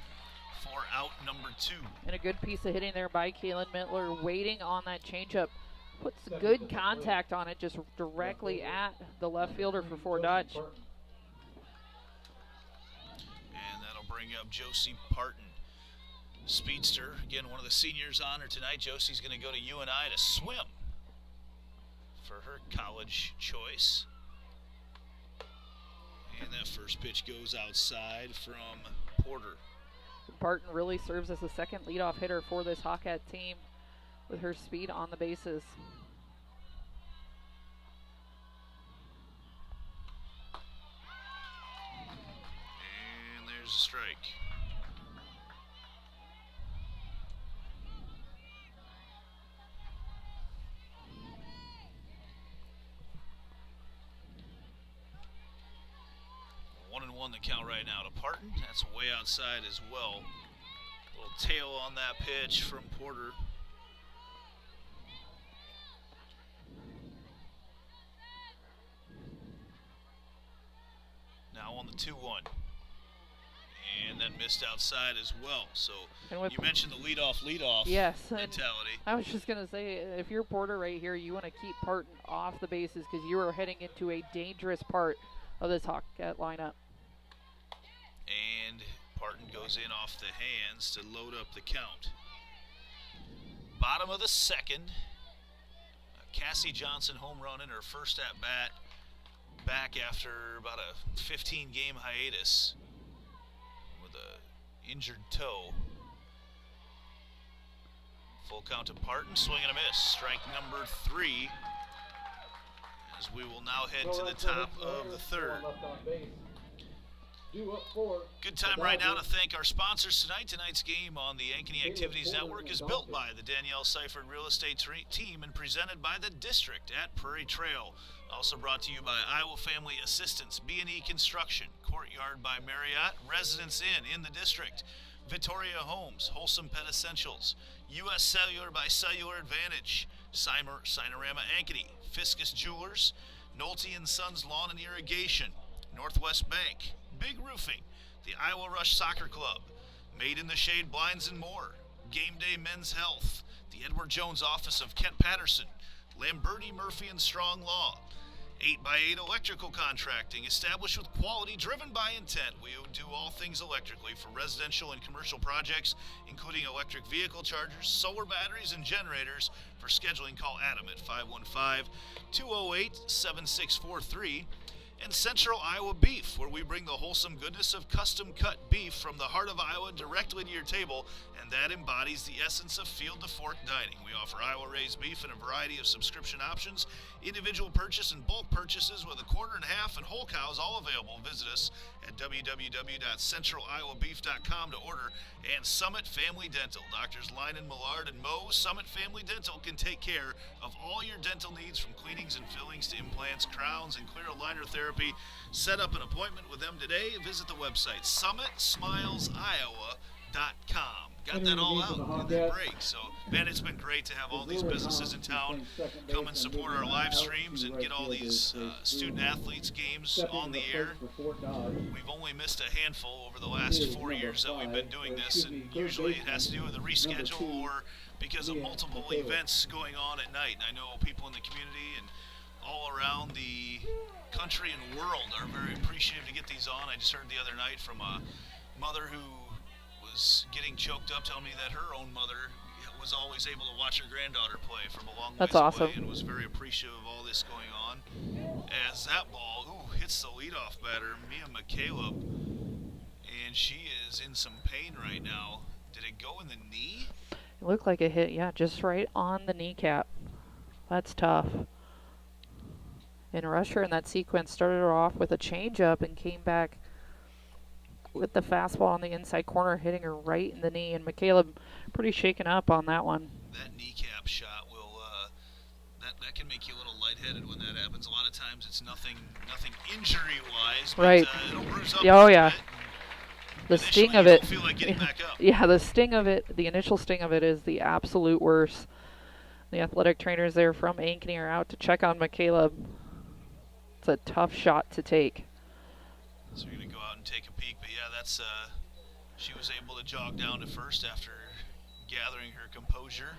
for out number 2. And a good piece of hitting there by Kaylin Miller, waiting on that changeup. Puts good contact on it, just directly at the left fielder for Fort Dodge. And that'll bring up Josie Parton. Speedster, again, one of the seniors on her tonight. Josie's going to go to UNI to swim for her college choice. And that first pitch goes outside from Porter. Parton really serves as the second leadoff hitter for this Hawkette team with her speed on the bases. And there's a strike. The count right now to Parton. That's way outside as well. Little tail on that pitch from Porter. Now on the 2-1. And then missed outside as well. So you mentioned the leadoff yes, mentality. I was just going to say, if you're Porter right here, you want to keep Parton off the bases because you are heading into a dangerous part of this Hawkette lineup. And Parton goes in off the hands to load up the count. Bottom of the second. Cassie Johnson home run in her first at bat back after about a 15-game hiatus with a injured toe. Full count to Parton, swing and a miss. Strike number 3 as we will now head to the top of the third. Good time right now to thank our sponsors tonight. Tonight's game on the Ankeny Activities Network is built by the Danielle Seifert Real Estate Team and presented by the District at Prairie Trail. Also brought to you by Iowa Family Assistance, B&E Construction, Courtyard by Marriott, Residence Inn in the District, Vittoria Homes, Wholesome Pet Essentials, U.S. Cellular by Cellular Advantage, Cinerama Ankeny, Fiscus Jewelers, Nolte & Sons Lawn and Irrigation, Northwest Bank, Big Roofing, the Iowa Rush Soccer Club, Made in the Shade Blinds and More, Game Day Men's Health, the Edward Jones Office of Kent Patterson, Lamberti, Murphy & Strong Law, 8x8 Electrical Contracting, established with quality, driven by intent. We do all things electrically for residential and commercial projects, including electric vehicle chargers, solar batteries, and generators. For scheduling, call Adam at 515-208-7643. And Central Iowa Beef, where we bring the wholesome goodness of custom-cut beef from the heart of Iowa directly to your table, and that embodies the essence of field-to-fork dining. We offer Iowa-raised beef in a variety of subscription options, individual purchase and bulk purchases with a quarter and half and whole cows all available. Visit us at www.centraliowabeef.com to order. And Summit Family Dental. Doctors Lynan, Millard, and Moe, Summit Family Dental can take care of all your dental needs, from cleanings and fillings to implants, crowns, and clear aligner therapy. Set up an appointment with them today. Visit the website summitsmilesiowa.com. Got that all out in the break. So, man, it's been great to have all these businesses in town come and support our live streams and get all these student-athletes games on the air. We've only missed a handful over the last 4 years that we've been doing this, and usually it has to do with the reschedule or because of multiple events going on at night. And I know people in the community and all around the country and world are very appreciative to get these on. I just heard the other night from a mother who was getting choked up, telling me that her own mother was always able to watch her granddaughter play from a long ways away, and was very appreciative of all this going on. As that ball hits the leadoff batter, Mia McCaleb, and she is in some pain right now. Did it go in the knee? It looked like it hit, yeah, just right on the kneecap. That's tough. And Rusher in that sequence started her off with a changeup and came back with the fastball on the inside corner, hitting her right in the knee. And McCaleb pretty shaken up on that one. That kneecap shot will that can make you a little lightheaded when that happens. A lot of times it's nothing injury-wise, but right. It'll bruise up. Oh yeah. The sting of it. Feel like getting back up. Yeah, the sting of it, the initial sting of it is the absolute worst. The athletic trainers there from Ankeny are out to check on McCaleb. It's a tough shot to take. So we're going to go out and take a peek. But yeah, that's she was able to jog down to first after gathering her composure.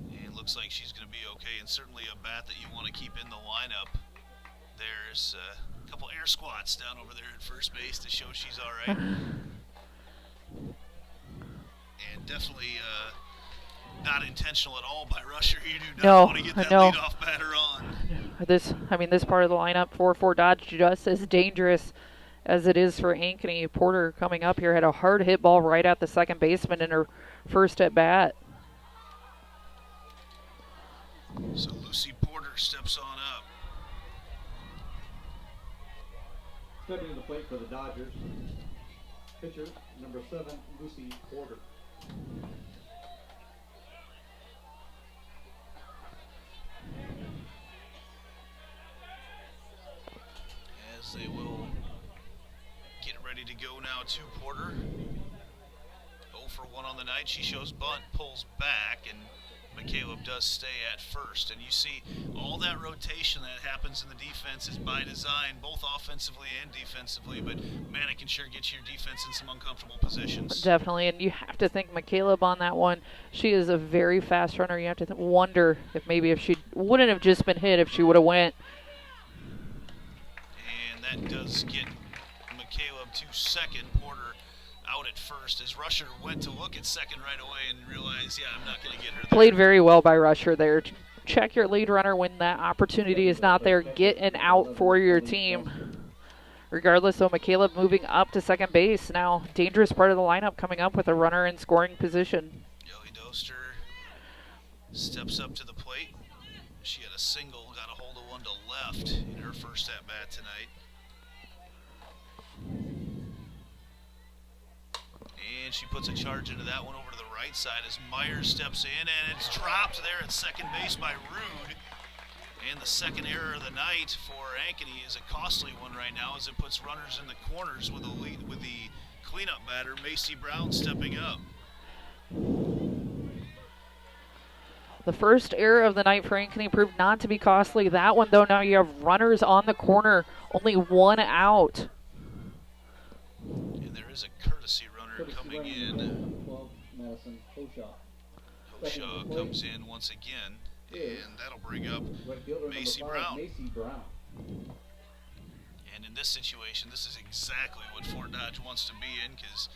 And it looks like she's going to be okay, and certainly a bat that you want to keep in the lineup. There's a couple air squats down over there at first base to show she's all right. And definitely not intentional at all by Rusher. You do not want to get that leadoff batter on. This part of the lineup, 4-4 Dodge, just as dangerous as it is for Ankeny. Porter coming up here had a hard hit ball right at the second baseman in her first at bat. So Lucy Porter steps on up. Stepping to the plate for the Dodgers, pitcher number 7, Lucy Porter. As they will get ready to go now to Porter. 0 for 1 on the night. She shows bunt, pulls back, and McCaleb does stay at first. And you see all that rotation that happens in the defense is by design, both offensively and defensively. But, man, it can sure get your defense in some uncomfortable positions. Definitely, and you have to think McCaleb on that one. She is a very fast runner. You have to wonder if maybe if she wouldn't have just been hit if she would have went. And that does get McCaleb to second. Porter out at first as Rusher went to look at second right away and realized, yeah, I'm not going to get her there. Played very well by Rusher there. Check your lead runner when that opportunity is not there. Get an out for your team. Regardless, though, McCaleb moving up to second base. Now, dangerous part of the lineup coming up with a runner in scoring position. Joey Doster steps up to the plate. She had a single, got a hold of one to left in her first at-bat tonight. And she puts a charge into that one over to the right side as Myers steps in, and it's dropped there at second base by Rude. And the second error of the night for Ankeny is a costly one right now, as it puts runners in the corners with the cleanup batter, Macy Brown, stepping up. The first error of the night for Ankeny proved not to be costly. That one, though, now you have runners on the corner, only one out. And there is a courtesy runner coming in. Hoshaw comes in once again, and that'll bring up Macy Brown. And in this situation, this is exactly what Fort Dodge wants to be in, because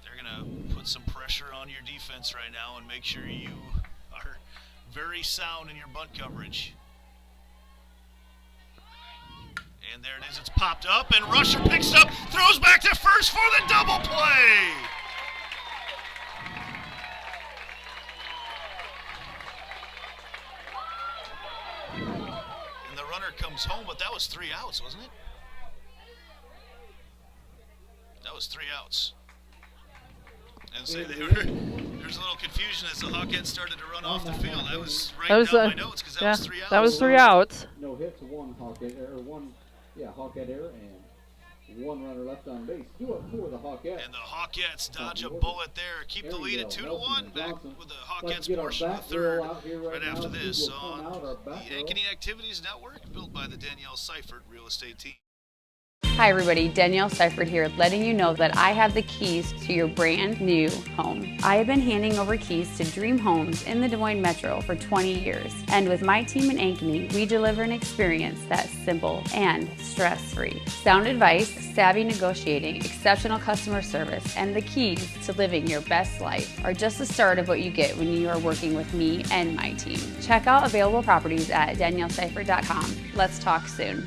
they're going to put some pressure on your defense right now and make sure you are very sound in your bunt coverage. And there it is, it's popped up, and Rusher picks up, throws back to first for the double play. And the runner comes home, but that was 3 outs, wasn't it? That was 3 outs. And so there's a little confusion as the Hawkettes started to run off the field. I was writing down my notes because that was 3 outs. That was 3 outs. No hits, one Hawkette error, and 1 runner left on base. Do it for the Hawkettes. And the Hawkettes dodge a bullet there. Keep the lead at 2-1. Back with the Hawkettes portion of the third right after this on the Ankeny Activities Network, built by the Danielle Seifert Real Estate Team. Hi everybody, Danielle Seifert here, letting you know that I have the keys to your brand new home. I have been handing over keys to dream homes in the Des Moines Metro for 20 years. And with my team in Ankeny, we deliver an experience that's simple and stress-free. Sound advice, savvy negotiating, exceptional customer service, and the keys to living your best life are just the start of what you get when you are working with me and my team. Check out available properties at danielleseifert.com. Let's talk soon.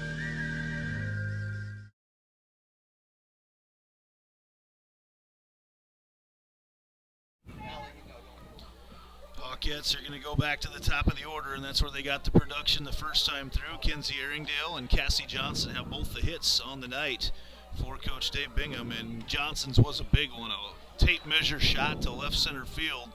Hawkettes are going to go back to the top of the order, and that's where they got the production the first time through. Kenzie Erringdale and Cassie Johnson have both the hits on the night for Coach Dave Bingham, and Johnson's was a big one, a tape measure shot to left center field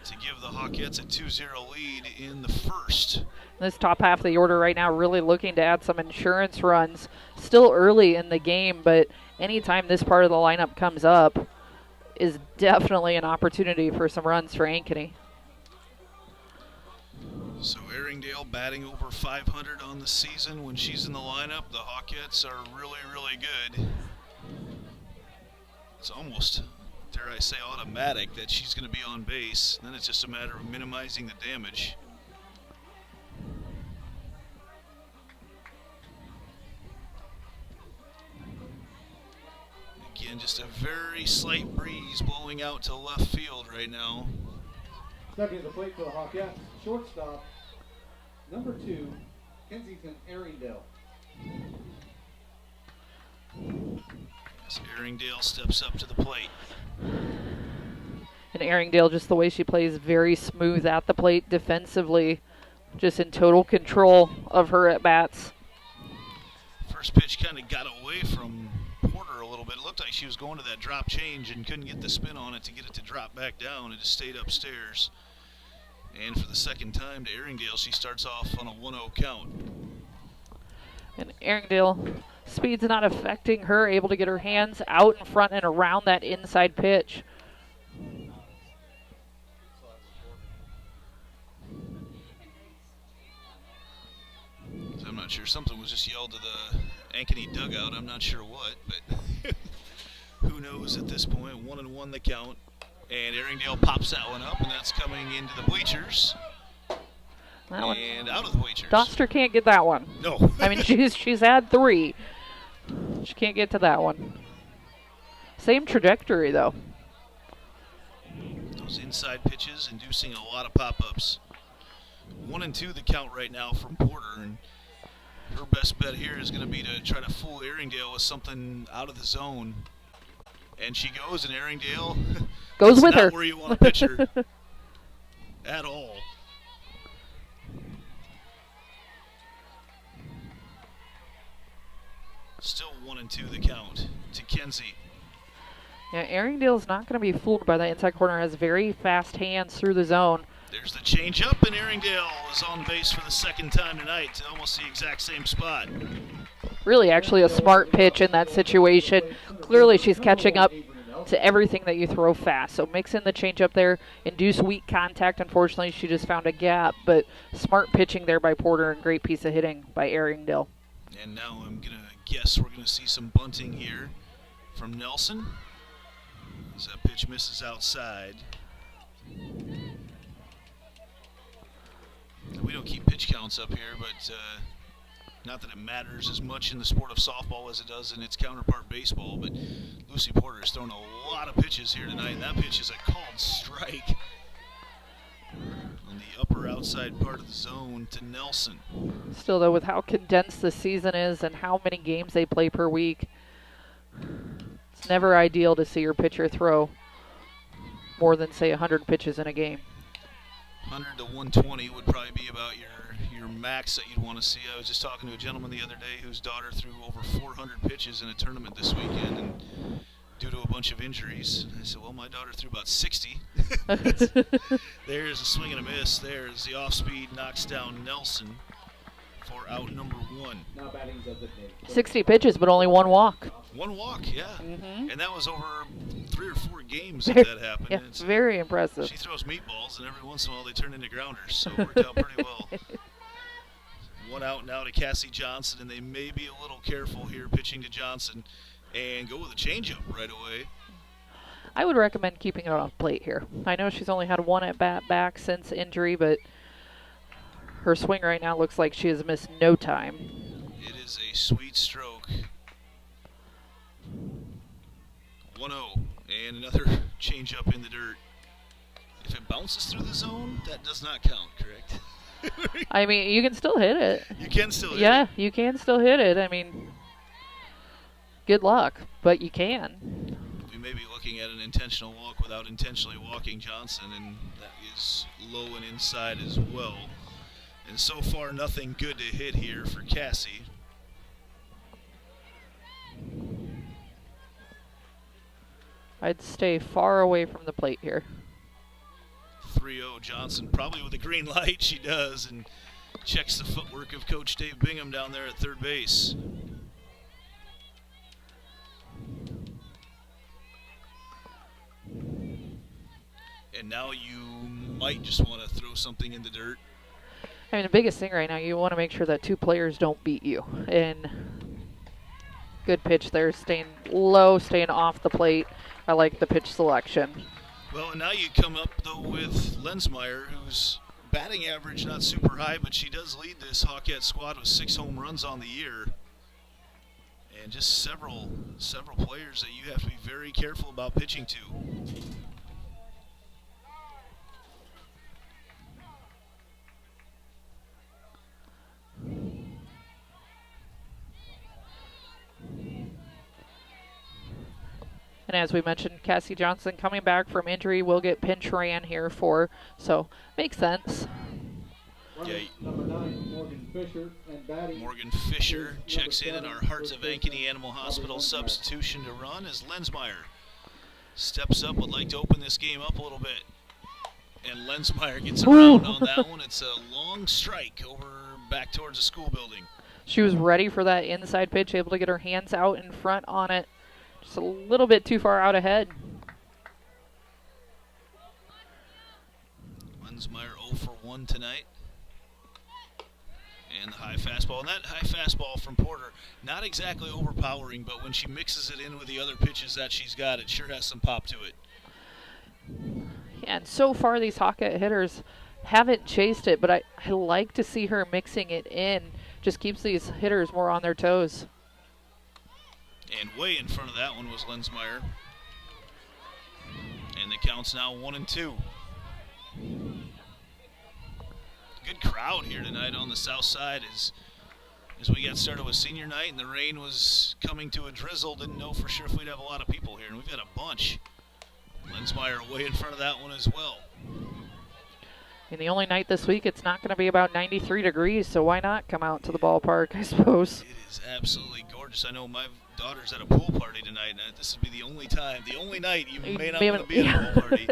to give the Hawkettes a 2-0 lead in the first. This top half of the order right now really looking to add some insurance runs. Still early in the game, but anytime this part of the lineup comes up is definitely an opportunity for some runs for Ankeny. So Erringdale batting over 500 on the season when she's in the lineup. The Hawkettes are really, really good. It's almost, dare I say, automatic that she's going to be on base. Then it's just a matter of minimizing the damage. Again, just a very slight breeze blowing out to left field right now. Stepping to the plate for the Hawkettes, shortstop, number 2, Kensington Erringdale. As Erringdale steps up to the plate. And Erringdale, just the way she plays, very smooth at the plate defensively, just in total control of her at-bats. First pitch kind of got away from Porter a little bit. It looked like she was going to that drop change and couldn't get the spin on it to get it to drop back down. It just stayed upstairs. And for the second time to Erringdale, she starts off on a 1-0 count. And Erringdale, speed's not affecting her, able to get her hands out in front and around that inside pitch. So I'm not sure. Something was just yelled to the Ankeny dugout. I'm not sure what, but who knows at this point. 1-1 the count. And Erringdale pops that one up, and that's coming into the bleachers. That one. And out of the bleachers. Doster can't get that one. No. I mean, she's had 3. She can't get to that one. Same trajectory, though. Those inside pitches inducing a lot of pop-ups. 1-2 the count right now from Porter, and her best bet here is going to be to try to fool Erringdale with something out of the zone. And she goes, and Erringdale goes with her. Not where you want to pitch her at all. Still 1-2 the count to Kenzie. Yeah, Erringdale's not going to be fooled by that inside corner. Has very fast hands through the zone. There's the change up, and Erringdale is on base for the second time tonight to almost the exact same spot. Really actually a smart pitch in that situation. Clearly she's catching up to everything that you throw fast. So mix in the changeup there, induce weak contact. Unfortunately, she just found a gap, but smart pitching there by Porter and great piece of hitting by Erringdale. And now I'm going to guess we're going to see some bunting here from Nelson. As that pitch misses outside. We don't keep pitch counts up here, but not that it matters as much in the sport of softball as it does in its counterpart baseball, but Lucy Porter has thrown a lot of pitches here tonight, and that pitch is a called strike on the upper outside part of the zone to Nelson. Still, though, with how condensed the season is and how many games they play per week, it's never ideal to see your pitcher throw more than, say, 100 pitches in a game. 100 to 120 would probably be about your max that you'd want to see. I was just talking to a gentleman the other day whose daughter threw over 400 pitches in a tournament this weekend, and due to a bunch of injuries. I said, well, my daughter threw about 60. There's a swing and a miss. There's the off-speed, knocks down Nelson for out number 1. 60 pitches, but only 1 walk. 1 walk, yeah. Mm-hmm. And that was over 3 or 4 games that happened. Yeah, it's very impressive. She throws meatballs, and every once in a while they turn into grounders, so it worked out pretty well. 1 out now to Cassie Johnson, and they may be a little careful here pitching to Johnson and go with a changeup right away. I would recommend keeping it off plate here. I know she's only had 1 at-bat back since injury, but her swing right now looks like she has missed no time. It is a sweet stroke. 1-0, and another changeup in the dirt. If it bounces through the zone, that does not count, correct? I mean, you can still hit it. You can still hit it. Yeah, you can still hit it. I mean, good luck, but you can. We may be looking at an intentional walk without intentionally walking Johnson, and that is low and inside as well. And so far, nothing good to hit here for Cassie. I'd stay far away from the plate here. 3-0 Johnson, probably with a green light. She does, and checks the footwork of Coach Dave Bingham down there at third base. And now you might just want to throw something in the dirt. I mean, the biggest thing right now, you want to make sure that 2 players don't beat you. And good pitch there, staying low, staying off the plate. I like the pitch selection. Well, and now you come up, though, with Lensmeyer, whose batting average not super high, but she does lead this Hawkette squad with 6 home runs on the year. And just several players that you have to be very careful about pitching to. And as we mentioned, Cassie Johnson coming back from injury will get pinch ran here for, so makes sense. Yeah. Number 9, Morgan Fisher, and batting. Morgan Fisher checks in our Hearts of Ankeny Animal Hospital substitution to run as Lensmeyer steps up, would like to open this game up a little bit. And Lensmeyer gets around on that one. It's a long strike over back towards the school building. She was ready for that inside pitch, able to get her hands out in front on it. Just a little bit too far out ahead. Lensmeyer 0 for 1 tonight. And the high fastball. And that high fastball from Porter, not exactly overpowering, but when she mixes it in with the other pitches that she's got, it sure has some pop to it. Yeah, and so far these Hawkette hitters haven't chased it, but I like to see her mixing it in. Just keeps these hitters more on their toes. And way in front of that one was Lensmeyer. And the count's now 1-2. Good crowd here tonight on the south side as we got started with senior night and the rain was coming to a drizzle. Didn't know for sure if we'd have a lot of people here, and we've got a bunch. Lensmeyer way in front of that one as well. And the only night this week it's not going to be about 93 degrees, so why not come out to the ballpark, I suppose. It is absolutely gorgeous. I know my daughter's at a pool party tonight, and this would be the only night you may not want to be at a pool party.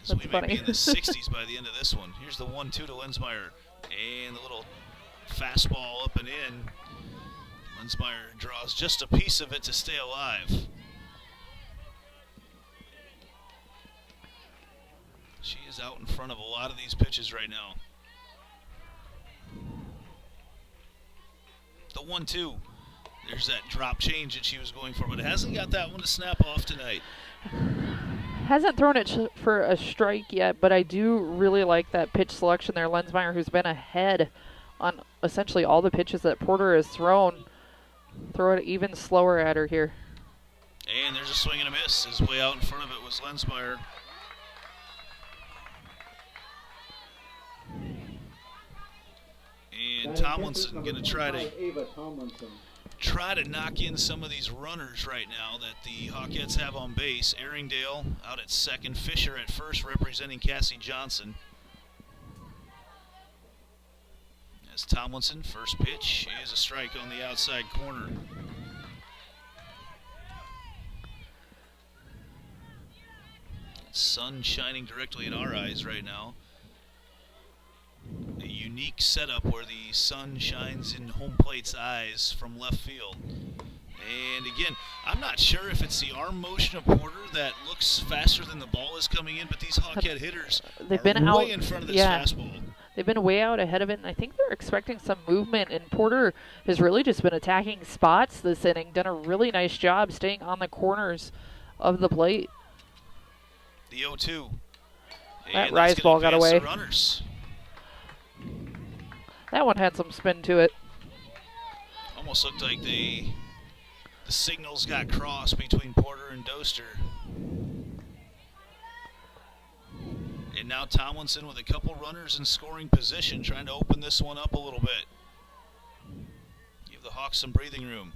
So That's we funny. may be in the 60s by the end of this one. Here's the 1-2 to Lensmeyer. And the little fastball up and in. Lensmeyer draws just a piece of it to stay alive. She is out in front of a lot of these pitches right now. The 1-2. There's that drop change that she was going for, but it hasn't got that one to snap off tonight. Hasn't thrown it for a strike yet, but I do really like that pitch selection there. Lensmeyer, who's been ahead on essentially all the pitches that Porter has thrown. Throw it even slower at her here. And there's a swing and a miss. His way out in front of it was Lensmeyer. And Tomlinson going to try to knock in some of these runners right now that the Hawkettes have on base. Erringdale out at second, Fisher at first representing Cassie Johnson. As Tomlinson, first pitch is a strike on the outside corner. Sun shining directly in our eyes right now. A unique setup where the sun shines in home plate's eyes from left field. And again, I'm not sure if it's the arm motion of Porter that looks faster than the ball is coming in, but these Hawkette hitters They've been way out in front of this yeah. fastball. They've been way out ahead of it, and I think they're expecting some movement, and Porter has really just been attacking spots this inning, done a really nice job staying on the corners of the plate. The 0-2. That rise ball got away. Runners. That one had some spin to it. Almost looked like the signals got crossed between Porter and Doster. And now Tomlinson with a couple runners in scoring position, trying to open this one up a little bit. Give the Hawks some breathing room.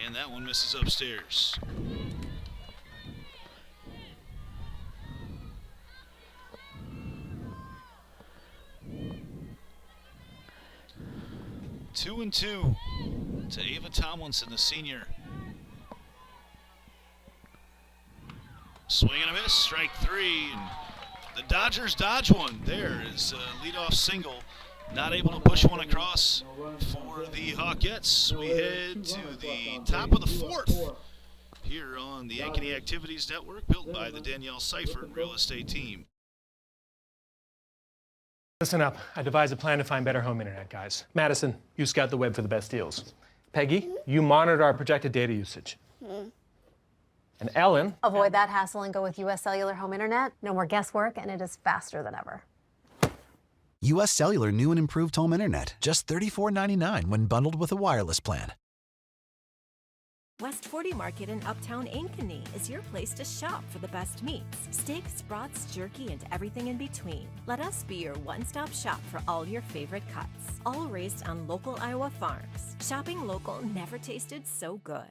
And that one misses upstairs. Two and two to Ava Tomlinson, the senior. Swing and a miss, strike three. And the Dodgers dodge one. There is a leadoff single. Not able to push one across for the Hawkettes. We head to the top of the fourth here on the Ankeny Activities Network, built by the Danielle Seifert Real Estate Team. Listen up. I devised a plan to find better home internet, guys. Madison, you scout the web for the best deals. Peggy, you monitor our projected data usage. And Ellen... Avoid that hassle and go with US Cellular Home Internet. No more guesswork, and it is faster than ever. U.S. Cellular new and improved home internet. Just $34.99 when bundled with a wireless plan. West 40 Market in Uptown Ankeny is your place to shop for the best meats. Steaks, brats, jerky, and everything in between. Let us be your one-stop shop for all your favorite cuts. All raised on local Iowa farms. Shopping local never tasted so good.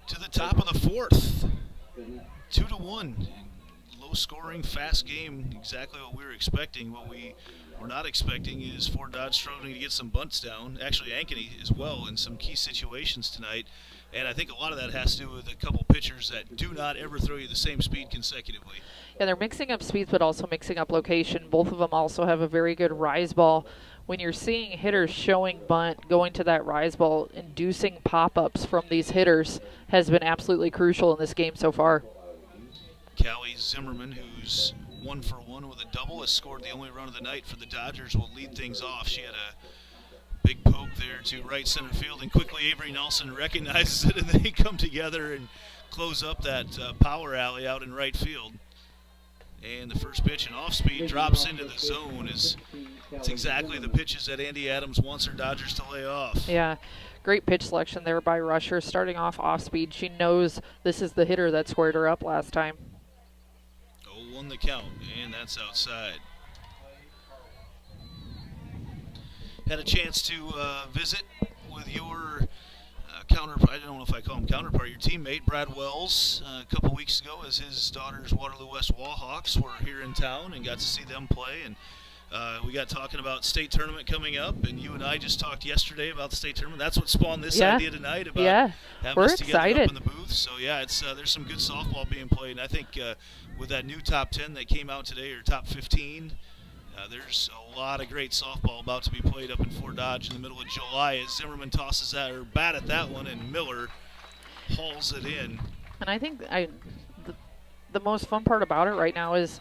To the top of the fourth. 2-1. Low scoring, fast game. Exactly what we were expecting. What we were not expecting is Fort Dodge struggling to get some bunts down. Actually, Ankeny as well in some key situations tonight. And I think a lot of that has to do with a couple pitchers that do not ever throw you the same speed consecutively. Yeah, they're mixing up speeds, but also mixing up location. Both of them also have a very good rise ball. When you're seeing hitters showing bunt, going to that rise ball, inducing pop-ups from these hitters has been absolutely crucial in this game so far. Callie Zimmerman, who's 1 for 1 with a double, has scored the only run of the night for the Dodgers, will lead things off. She had a big poke there to right center field, and quickly Avery Nelson recognizes it, and they come together and close up that power alley out in right field. And the first pitch, an off-speed, drops into the zone. It's exactly the pitches that Andy Adams wants her Dodgers to lay off. Yeah, great pitch selection there by Rusher. Starting off-speed, she knows this is the hitter that squared her up last time. 0-1 the count, and that's outside. Had a chance to visit with your counterpart, I don't know if I call him counterpart, your teammate, Brad Wells, a couple weeks ago as his daughter's Waterloo West Wallhawks were here in town and got to see them play. And We got talking about state tournament coming up, and you and I just talked yesterday about the state tournament. That's what spawned this idea tonight about having us together up in the booth. So yeah, it's there's some good softball being played, and I think with that new top 10 that came out today, or top 15, there's a lot of great softball about to be played up in Fort Dodge in the middle of July as Zimmerman tosses that or bat at that one, and Miller hauls it in. And I think the most fun part about it right now is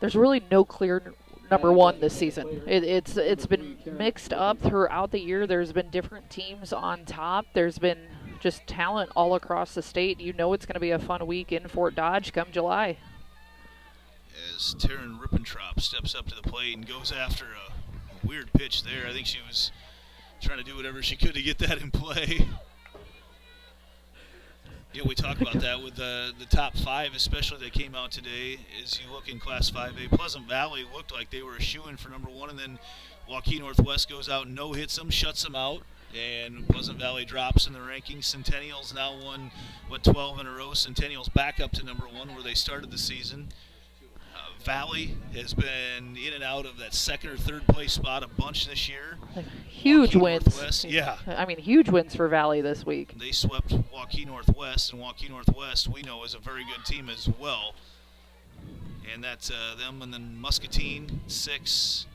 there's really no clear number one this season. It's been mixed up throughout the year. There's been different teams on top. There's been just talent all across the state. You know it's going to be a fun week in Fort Dodge come July. As Taryn Rippentrop steps up to the plate and goes after a weird pitch there. I think she was trying to do whatever she could to get that in play. Yeah, we talked about that with the top 5, especially that came out today. As you look in Class 5A, Pleasant Valley looked like they were a shoo-in for number 1, and then Waukee Northwest goes out and no-hits them, shuts them out, and Pleasant Valley drops in the rankings. Centennial's now won, 12 in a row. Centennial's back up to number 1 where they started the season. Valley has been in and out of that 2nd or 3rd place spot a bunch this year. Huge Waukee wins. Northwest, yeah. I mean, huge wins for Valley this week. They swept Waukee Northwest, and Waukee Northwest we know is a very good team as well. And that's them, and then Muscatine, 6.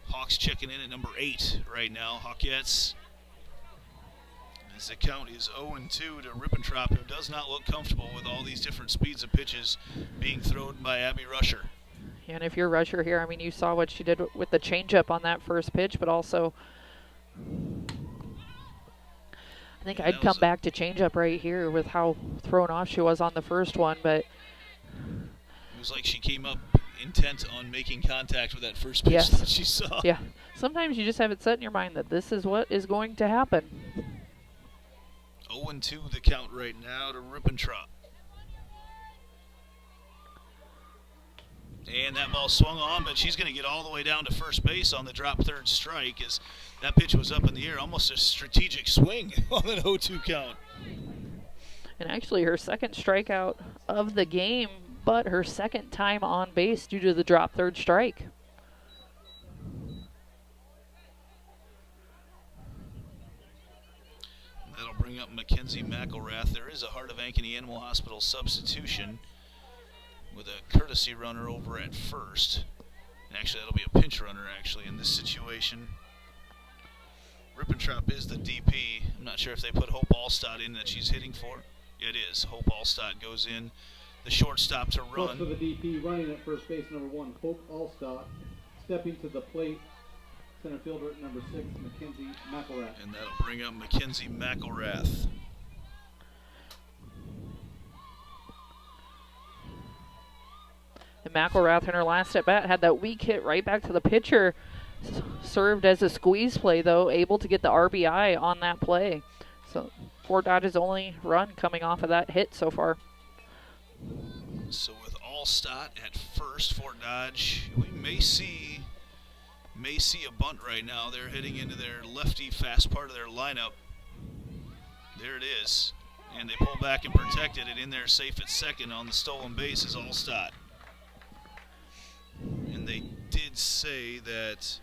Hawks checking in at number 8 right now. Hawkettes, as the count is 0-2 to Rippentrop, who does not look comfortable with all these different speeds of pitches being thrown by Abby Rusher. And if you're Rusher here, I mean, you saw what she did with the changeup on that first pitch, but also I think I'd come back to changeup right here with how thrown off she was on the first one, but it was like she came up intent on making contact with that first pitch that she saw. Yeah. Sometimes you just have it set in your mind that this is what is going to happen. 0-2 the count right now to Rippentrop. And that ball swung on, but she's going to get all the way down to first base on the drop third strike as that pitch was up in the air. Almost a strategic swing on an 0-2 count. And actually her second strikeout of the game, but her second time on base due to the drop third strike. That'll bring up Mackenzie McElrath. There is a Heart of Ankeny Animal Hospital substitution with a courtesy runner over at first. And actually, that'll be a pinch runner, actually, in this situation. Rippentrop is the DP. I'm not sure if they put Hope Allstott in that she's hitting for. Yeah, it is. Hope Allstott goes in. The shortstop to run. For the DP, running at first base, number 1, Hope Allstott. Stepping to the plate, center fielder at number 6, Mackenzie McElrath. And that'll bring up Mackenzie McElrath. And McElrath in her last at bat had that weak hit right back to the pitcher. Served as a squeeze play, though, able to get the RBI on that play. So Fort Dodge's only run coming off of that hit so far. So with Allstott at first, Fort Dodge, we may see a bunt right now. They're heading into their lefty fast part of their lineup. There it is. And they pull back and protect it, and in there safe at second on the stolen base is Allstott. And they did say that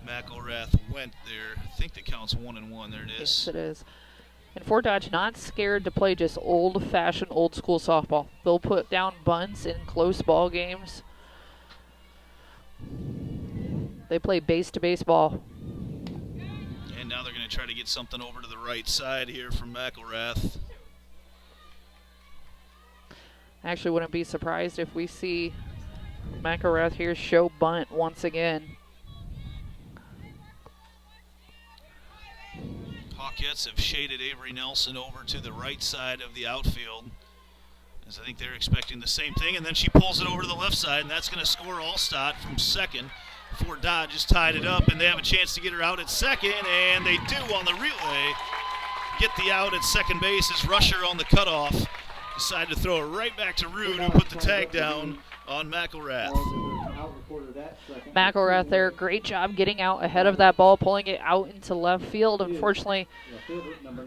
McElrath went there. I think the count's 1-1. There it is. Yes, it is. And Fort Dodge not scared to play just old-fashioned, old-school softball. They'll put down bunts in close ball games. They play base-to-base ball. And now they're going to try to get something over to the right side here from McElrath. I actually wouldn't be surprised if we see McElrath here show bunt once again. Hawkettes have shaded Avery Nelson over to the right side of the outfield, as I think they're expecting the same thing, and then she pulls it over to the left side, and that's going to score Allstott from second. Fort Dodge has tied it up, and they have a chance to get her out at second, and they do on the relay. Get the out at second base as Rusher on the cutoff decided to throw it right back to Rude, who put the tag down on McElrath. McElrath there, great job getting out ahead of that ball, pulling it out into left field. Unfortunately,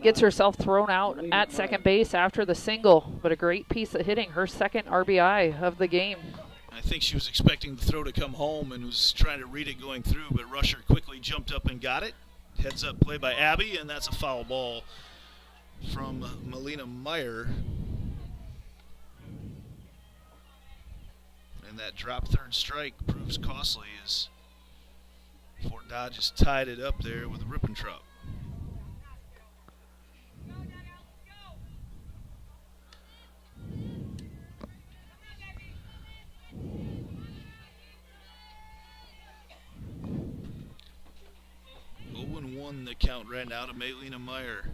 gets herself thrown out at second base after the single, but a great piece of hitting, her second RBI of the game. I think she was expecting the throw to come home and was trying to read it going through, but Rusher quickly jumped up and got it. Heads up play by Abby, and that's a foul ball from Melina Meyer. And that drop third strike proves costly as Fort Dodge has tied it up there with a Rippentrop. Won the count right now to Melina Meyer.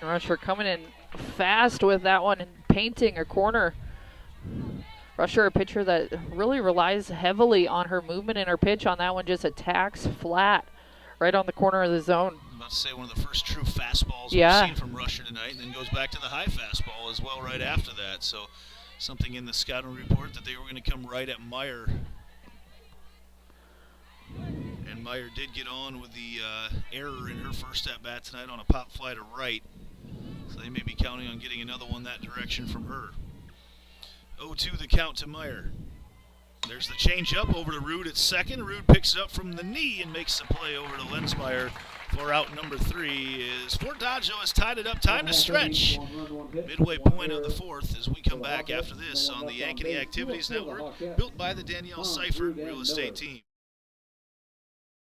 Rusher coming in fast with that one and painting a corner. Rusher, a pitcher that really relies heavily on her movement and her pitch on that one, just attacks flat right on the corner of the zone. I'm about to say one of the first true fastballs we've seen from Rusher tonight, and then goes back to the high fastball as well right after that. So something in the scouting report that they were going to come right at Meyer. And Meyer did get on with the error in her first at-bat tonight on a pop fly to right. So they may be counting on getting another one that direction from her. 0-2 the count to Meyer. There's the change-up over to Rude at second. Rude picks it up from the knee and makes the play over to Lensmeyer for out number 3. Is Fort Dodge has tied it up. Time to stretch. Midway point of the fourth as we come back after this on the Ankeny Activities Network, built by the Danielle Seifert Real Estate Team.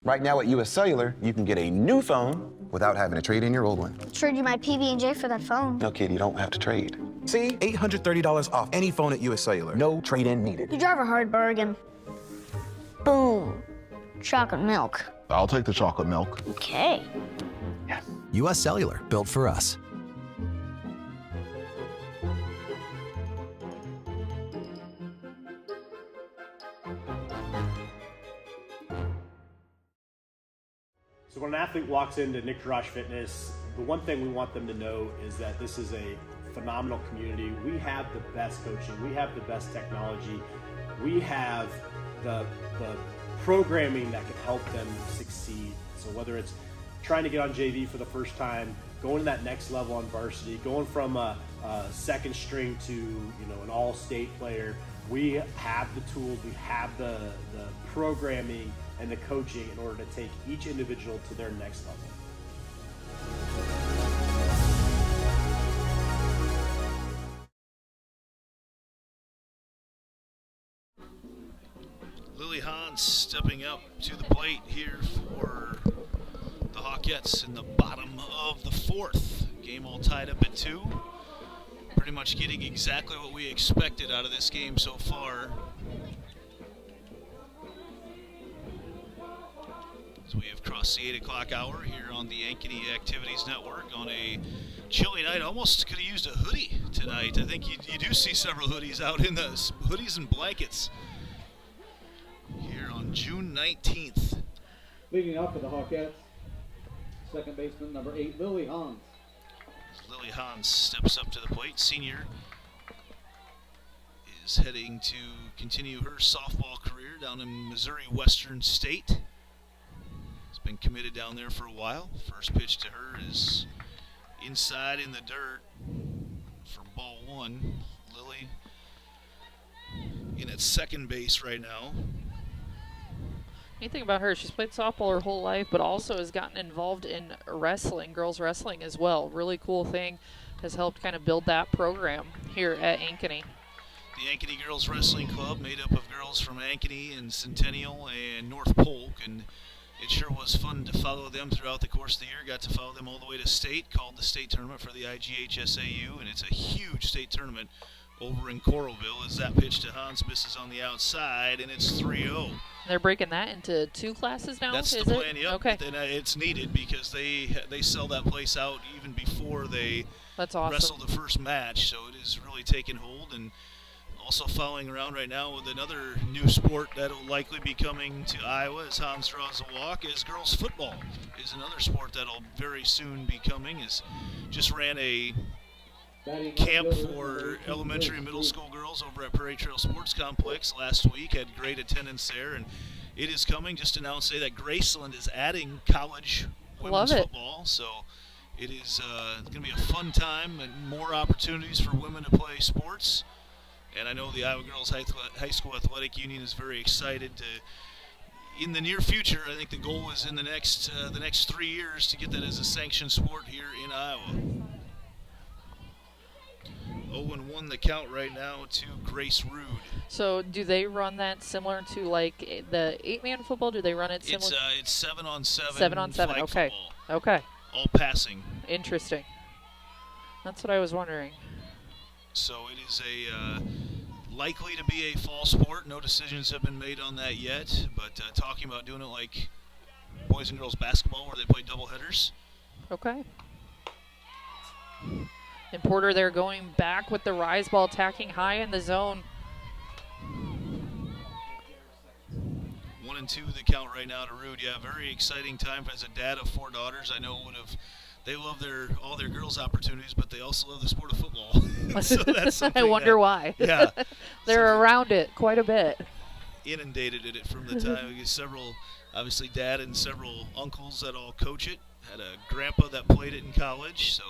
Right now at US Cellular, you can get a new phone without having to trade in your old one. Trade you my PB&J for that phone. No, kid, you don't have to trade. See? $830 off any phone at US Cellular. No trade-in needed. You drive a hard bargain. Boom. Chocolate milk. I'll take the chocolate milk. Okay. Yes. US Cellular, built for us. So when an athlete walks into Nick Drosh Fitness, the one thing we want them to know is that this is a phenomenal community. We have the best coaching. We have the best technology. We have the programming that can help them succeed. So whether it's trying to get on JV for the first time, going to that next level on varsity, going from a second string to an all-state player, we have the tools, we have the programming and the coaching in order to take each individual to their next level. Lily Hans stepping up to the plate here for the Hawkettes in the bottom of the fourth. Game all tied up at 2. Pretty much getting exactly what we expected out of this game so far. As we have crossed the 8 o'clock hour here on the Ankeny Activities Network on a chilly night. Almost could have used a hoodie tonight. I think you do see several hoodies out in the hoodies and blankets here on June 19th. Leading up for the Hawkettes, second baseman number 8, Lily Hans. Lily Hans steps up to the plate. Senior is heading to continue her softball career down in Missouri Western State. Been committed down there for a while. First pitch to her is inside in the dirt for ball 1. Lily in at second base right now. Anything about her, she's played softball her whole life, but also has gotten involved in wrestling, girls wrestling as well. Really cool thing, has helped kind of build that program here at Ankeny. The Ankeny Girls Wrestling Club, made up of girls from Ankeny and Centennial and North Polk, and it sure was fun to follow them throughout the course of the year. Got to follow them all the way to state, called the state tournament for the IGHSAU, and it's a huge state tournament over in Coralville as that pitch to Hans misses on the outside, and it's 3-0. They're breaking that into 2 classes now, That's is the plan, it? yep. Okay. And it's needed because they sell that place out even before they That's awesome. wrestle the first match, so it is really taking hold. And also following around right now with another new sport that will likely be coming to Iowa as Hans draws a walk, is girls football is another sport that will very soon be coming. Just ran a camp for elementary and middle school girls over at Prairie Trail Sports Complex last week. Had great attendance there, and it is coming. Just announced today that Graceland is adding college women's football, so It is going to be a fun time and more opportunities for women to play sports. And I know the Iowa Girls High School Athletic Union is very excited to, in the near future, I think the goal is in the next 3 years to get that as a sanctioned sport here in Iowa. 0-1 the count right now to Grace Rude. So do they run that similar to like the 8-man football? Do they run it similar? It's 7-on-7. 7-on-7. Okay. Football. Okay. All passing. Interesting. That's what I was wondering. So it is likely to be a fall sport. No decisions have been made on that yet. But talking about doing it like boys and girls basketball where they play doubleheaders. Okay. And Porter there going back with the rise ball, attacking high in the zone. 1-2 the count right now to Rude. Yeah, very exciting time as a dad of 4 daughters. I know they love all their girls' opportunities, but they also love the sport of football. So that's something I wonder why. Yeah. They're around it quite a bit. Inundated in it from the time. We get several, obviously dad and several uncles that all coach it. Had a grandpa that played it in college, so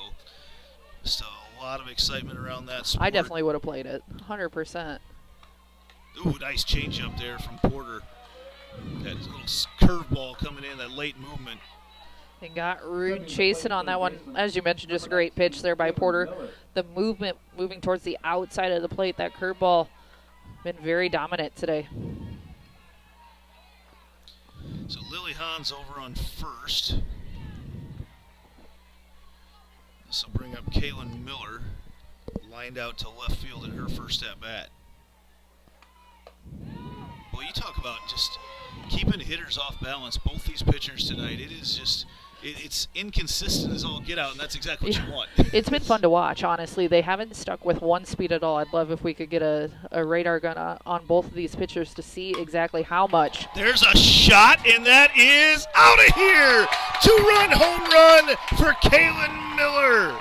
just a lot of excitement around that sport. I definitely would have played it, 100%. Ooh, nice change up there from Porter. That little curveball coming in, that late movement. And got Rude chasing on that one. As you mentioned, just a great pitch there by Porter. The movement moving towards the outside of the plate, that curveball been very dominant today. So Lily Hahn's over on first. This will bring up Kaylin Miller, lined out to left field in her first at bat. Well, you talk about just keeping hitters off balance. Both these pitchers tonight, it is just, it's inconsistent as all get out, and that's exactly what you want. It's been fun to watch, honestly. They haven't stuck with one speed at all. I'd love if we could get a radar gun on both of these pitchers to see exactly how much. There's a shot, and that is out of here. 2-run home run for Kaylin Miller.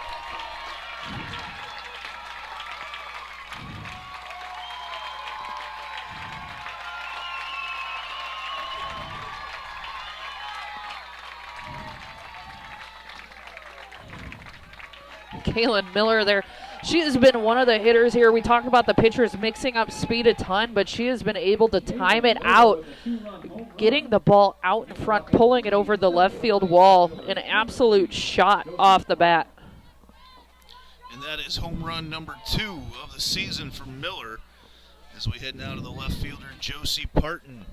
Kaylin Miller there. She has been one of the hitters here. We talked about the pitchers mixing up speed a ton, but she has been able to time it out, getting the ball out in front, pulling it over the left field wall. An absolute shot off the bat. And that is home run number 2 of the season for Miller as we head now to the left fielder, Josie Parton.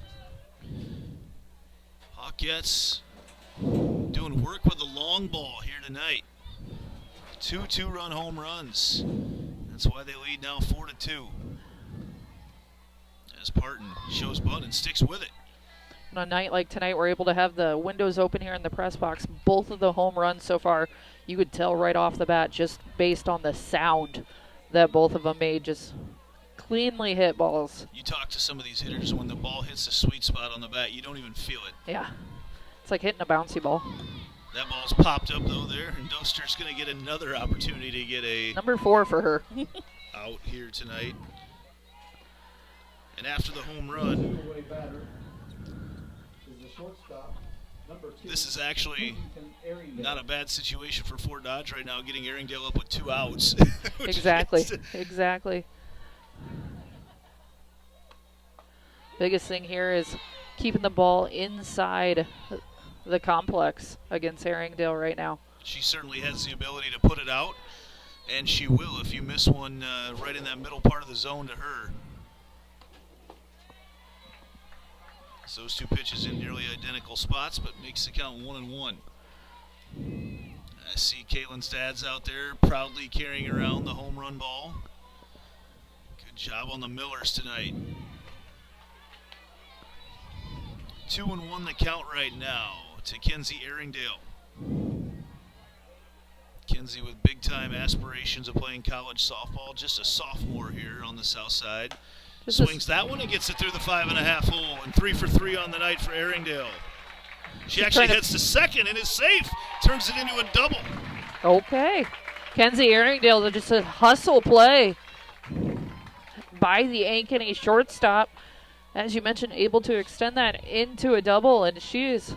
Hawkettes doing work with the long ball here tonight. 2 2-run home runs. That's why they lead now 4-2. As Parton shows bunt and sticks with it. On a night like tonight, we're able to have the windows open here in the press box. Both of the home runs so far, you could tell right off the bat just based on the sound that both of them made. Just cleanly hit balls. You talk to some of these hitters, when the ball hits the sweet spot on the bat, you don't even feel it. Yeah. It's like hitting a bouncy ball. That ball's popped up, though, there, and Doster's going to get another opportunity to get a number 4 for her out here tonight. And after the home run, this is actually not a bad situation for Fort Dodge right now, getting Erringdale up with 2 outs. Exactly. Biggest thing here is keeping the ball inside the complex against Erringdale right now. She certainly has the ability to put it out, and she will if you miss one right in that middle part of the zone to her. So those 2 pitches in nearly identical spots, but makes the count 1-1. I see Caitlin's dad's out there proudly carrying around the home run ball. Good job on the Millers tonight. 2-1 the count right now to Kenzie Erringdale. Kenzie with big-time aspirations of playing college softball, just a sophomore here on the south side. Swings that one and gets it through the 5.5 hole, and 3 for 3 on the night for Erringdale. She actually heads to second and is safe. Turns it into a double. Okay. Kenzie Erringdale, just a hustle play by the Ankeny shortstop. As you mentioned, able to extend that into a double, and she is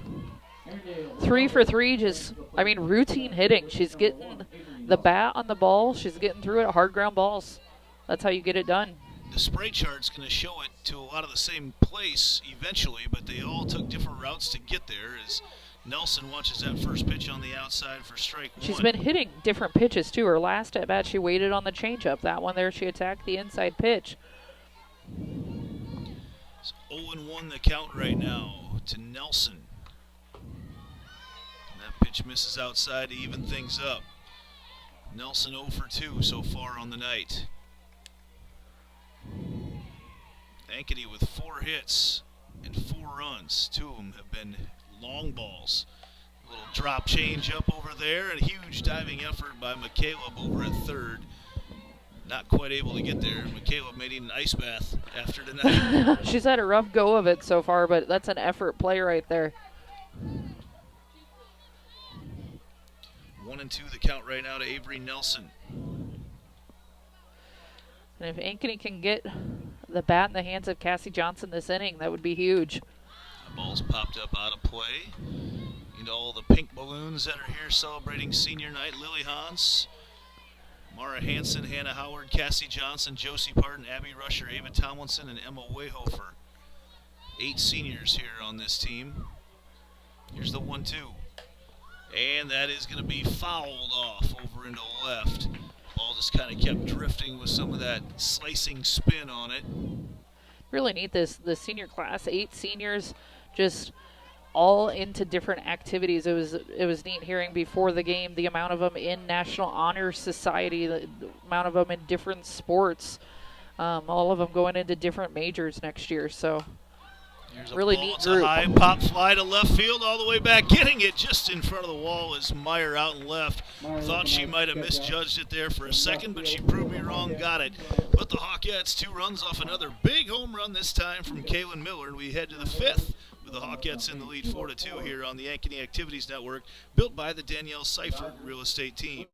3 for 3, just, I mean, routine hitting. She's getting the bat on the ball. She's getting through it, hard ground balls. That's how you get it done. The spray chart's going to show it to a lot of the same place eventually, but they all took different routes to get there as Nelson watches that first pitch on the outside for strike one. She's been hitting different pitches, too. Her last at bat, she waited on the changeup. That one there, she attacked the inside pitch. It's 0-1 the count right now to Nelson. And that pitch misses outside to even things up. Nelson 0 for 2 so far on the night. Ankeny with 4 hits and 4 runs. 2 of them have been long balls. A little drop change up over there, and a huge diving effort by McCaleb over at third. Not quite able to get there. McCaleb may need an ice bath after tonight. She's had a rough go of it so far, but that's an effort play right there. 1-2 the count right now to Avery Nelson. And if Ankeny can get the bat in the hands of Cassie Johnson this inning, that would be huge. The ball's popped up out of play. Into all the pink balloons that are here celebrating senior night. Lily Hans, Mara Hansen, Hannah Howard, Cassie Johnson, Josie Parton, Abby Rusher, Ava Tomlinson, and Emma Wayhofer. 8 seniors here on this team. Here's the 1-2. And that is going to be fouled off over into left. Ball just kind of kept drifting with some of that slicing spin on it. Really neat, the senior class, 8 seniors, just all into different activities. It was neat hearing before the game the amount of them in National Honor Society, the amount of them in different sports, all of them going into different majors next year. So Here's really a ball. neat It's group. a high pop fly to left field, all the way back, getting it just in front of the wall is Meyer out and left. Thought she might have misjudged it there for a second, but she proved me wrong, got it. But the Hawkettes 2 runs off another big home run this time from Kaylin Miller, and we head to the 5th with the Hawkettes in the lead 4-2 here on the Ankeny Activities Network, built by the Danielle Seifert Real Estate Team.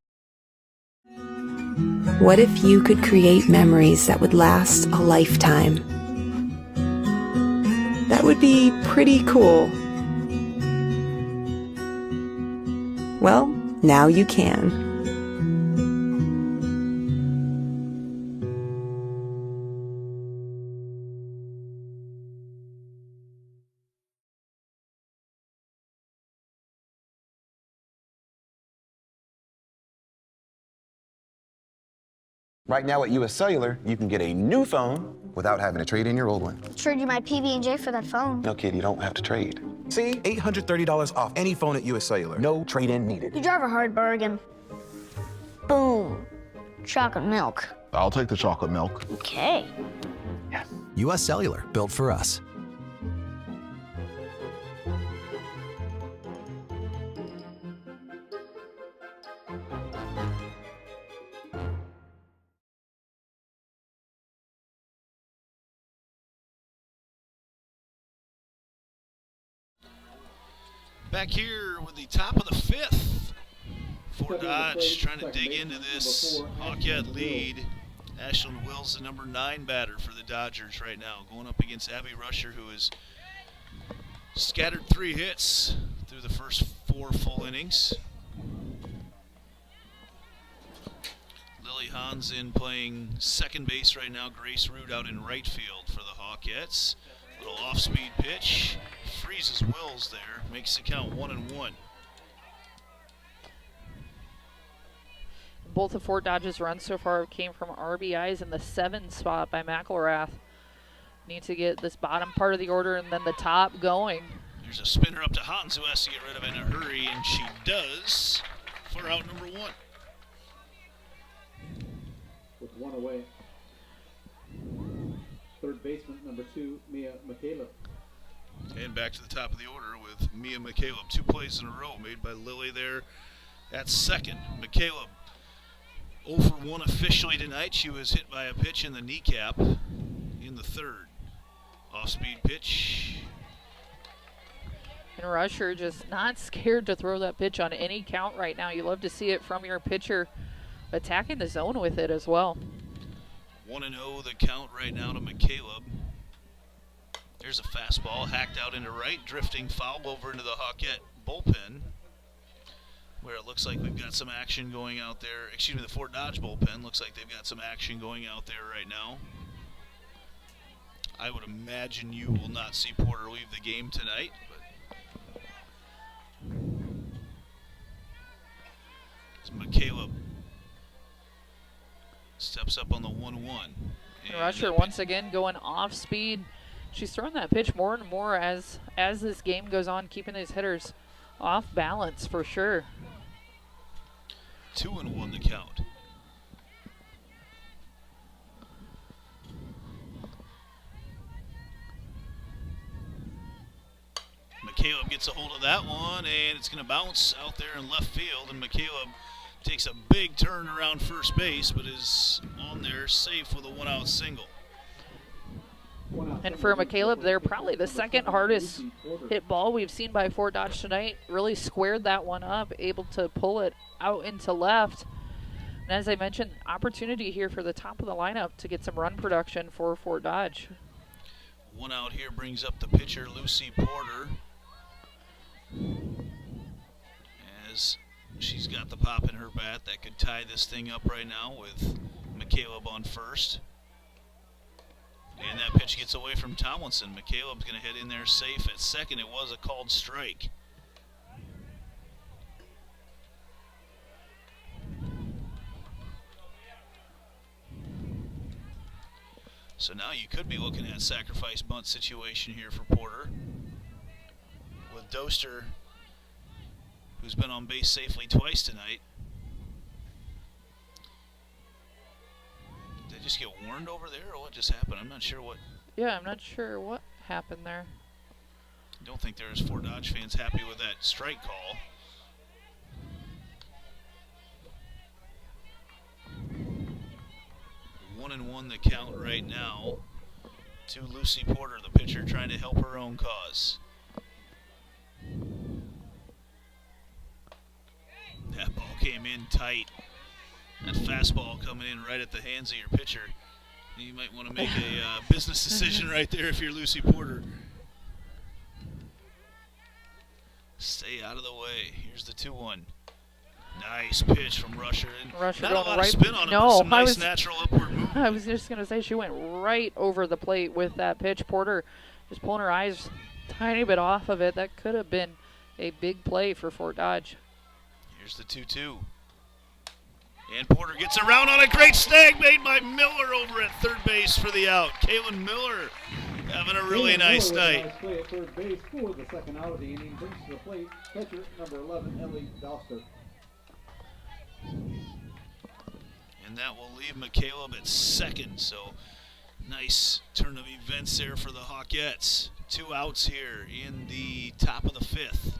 What if you could create memories that would last a lifetime? That would be pretty cool. Well, now you can. Right now at US Cellular, you can get a new phone without having to trade in your old one. Trade you my PB&J for that phone. No, kid, you don't have to trade. See? $830 off any phone at US Cellular. No trade-in needed. You drive a hard bargain. Boom. Chocolate milk. I'll take the chocolate milk. Okay. US Cellular, built for us. Back here with the top of the 5th. Fort Dodge trying to dig into this Hawkette lead. Ashlyn Wills, the number 9 batter for the Dodgers right now, going up against Abby Rusher, who has scattered 3 hits through the first 4 full innings. Lily Hans in playing second base right now. Grace Root out in right field for the Hawkettes. Little off-speed pitch. Freezes Wills there. Makes the count 1-1. Both of Fort Dodge's runs so far came from RBIs in the 7 spot by McElrath. Need to get this bottom part of the order and then the top going. There's a spinner up to Hans, who has to get rid of it in a hurry, and she does for out number 1. With 1 away. Third baseman, number 2, Mia McCaleb. And back to the top of the order with Mia McCaleb. 2 plays in a row made by Lily there at second. McCaleb 0 for 1 officially tonight. She was hit by a pitch in the kneecap in the 3rd. Off-speed pitch. And Rusher just not scared to throw that pitch on any count right now. You love to see it from your pitcher attacking the zone with it as well. 1-0 the count right now to McCaleb. There's a fastball hacked out into right, drifting foul over into the Hawkette bullpen, where it looks like we've got some action going out there. Excuse me, the Fort Dodge bullpen looks like they've got some action going out there right now. I would imagine you will not see Porter leave the game tonight. But McCaleb steps up on the 1-1. Rusher once again going off speed. She's throwing that pitch more and more as this game goes on, keeping these hitters off balance for sure. 2-1 the count. McCaleb gets a hold of that one, and it's going to bounce out there in left field, and McCaleb takes a big turn around first base, but is on there safe with a one-out single. And for McCaleb, they're probably the second hardest hit ball we've seen by Fort Dodge tonight. Really squared that one up, able to pull it out into left. And as I mentioned, opportunity here for the top of the lineup to get some run production for Fort Dodge. One out here brings up the pitcher, Lucy Porter, as she's got the pop in her bat that could tie this thing up right now with McCaleb on first. And that pitch gets away from Tomlinson. McCaleb's going to head in there safe at second. It was a called strike. So now you could be looking at sacrifice bunt situation here for Porter, with Doster, who's been on base safely twice tonight. Did they just get warned over there, or what just happened? I'm not sure what. Yeah, I'm not sure what happened there. I don't think there's Fort Dodge fans happy with that strike call. One and one the count right now to Lucy Porter, the pitcher, trying to help her own cause. That ball came in tight. That fastball coming in right at the hands of your pitcher. You might want to make a business decision right there if you're Lucy Porter. Stay out of the way. Here's the 2-1. Nice pitch from Rusher. Rusher not going a lot right. of spin on it, No, but some nice natural upward movement. I was just going to say she went right over the plate with that pitch. Porter just pulling her eyes a tiny bit off of it. That could have been a big play for Fort Dodge. Here's the 2-2. And Porter gets around on a great snag made by Miller over at third base for the out. Kaylin Miller having a really nice night. Nice play at third base for the second out of the inning. Brings to the plate catcher number 11, Ellie Doster. And that will leave McCaleb at second. So nice turn of events there for the Hawkettes. 2 outs here in the top of the 5th.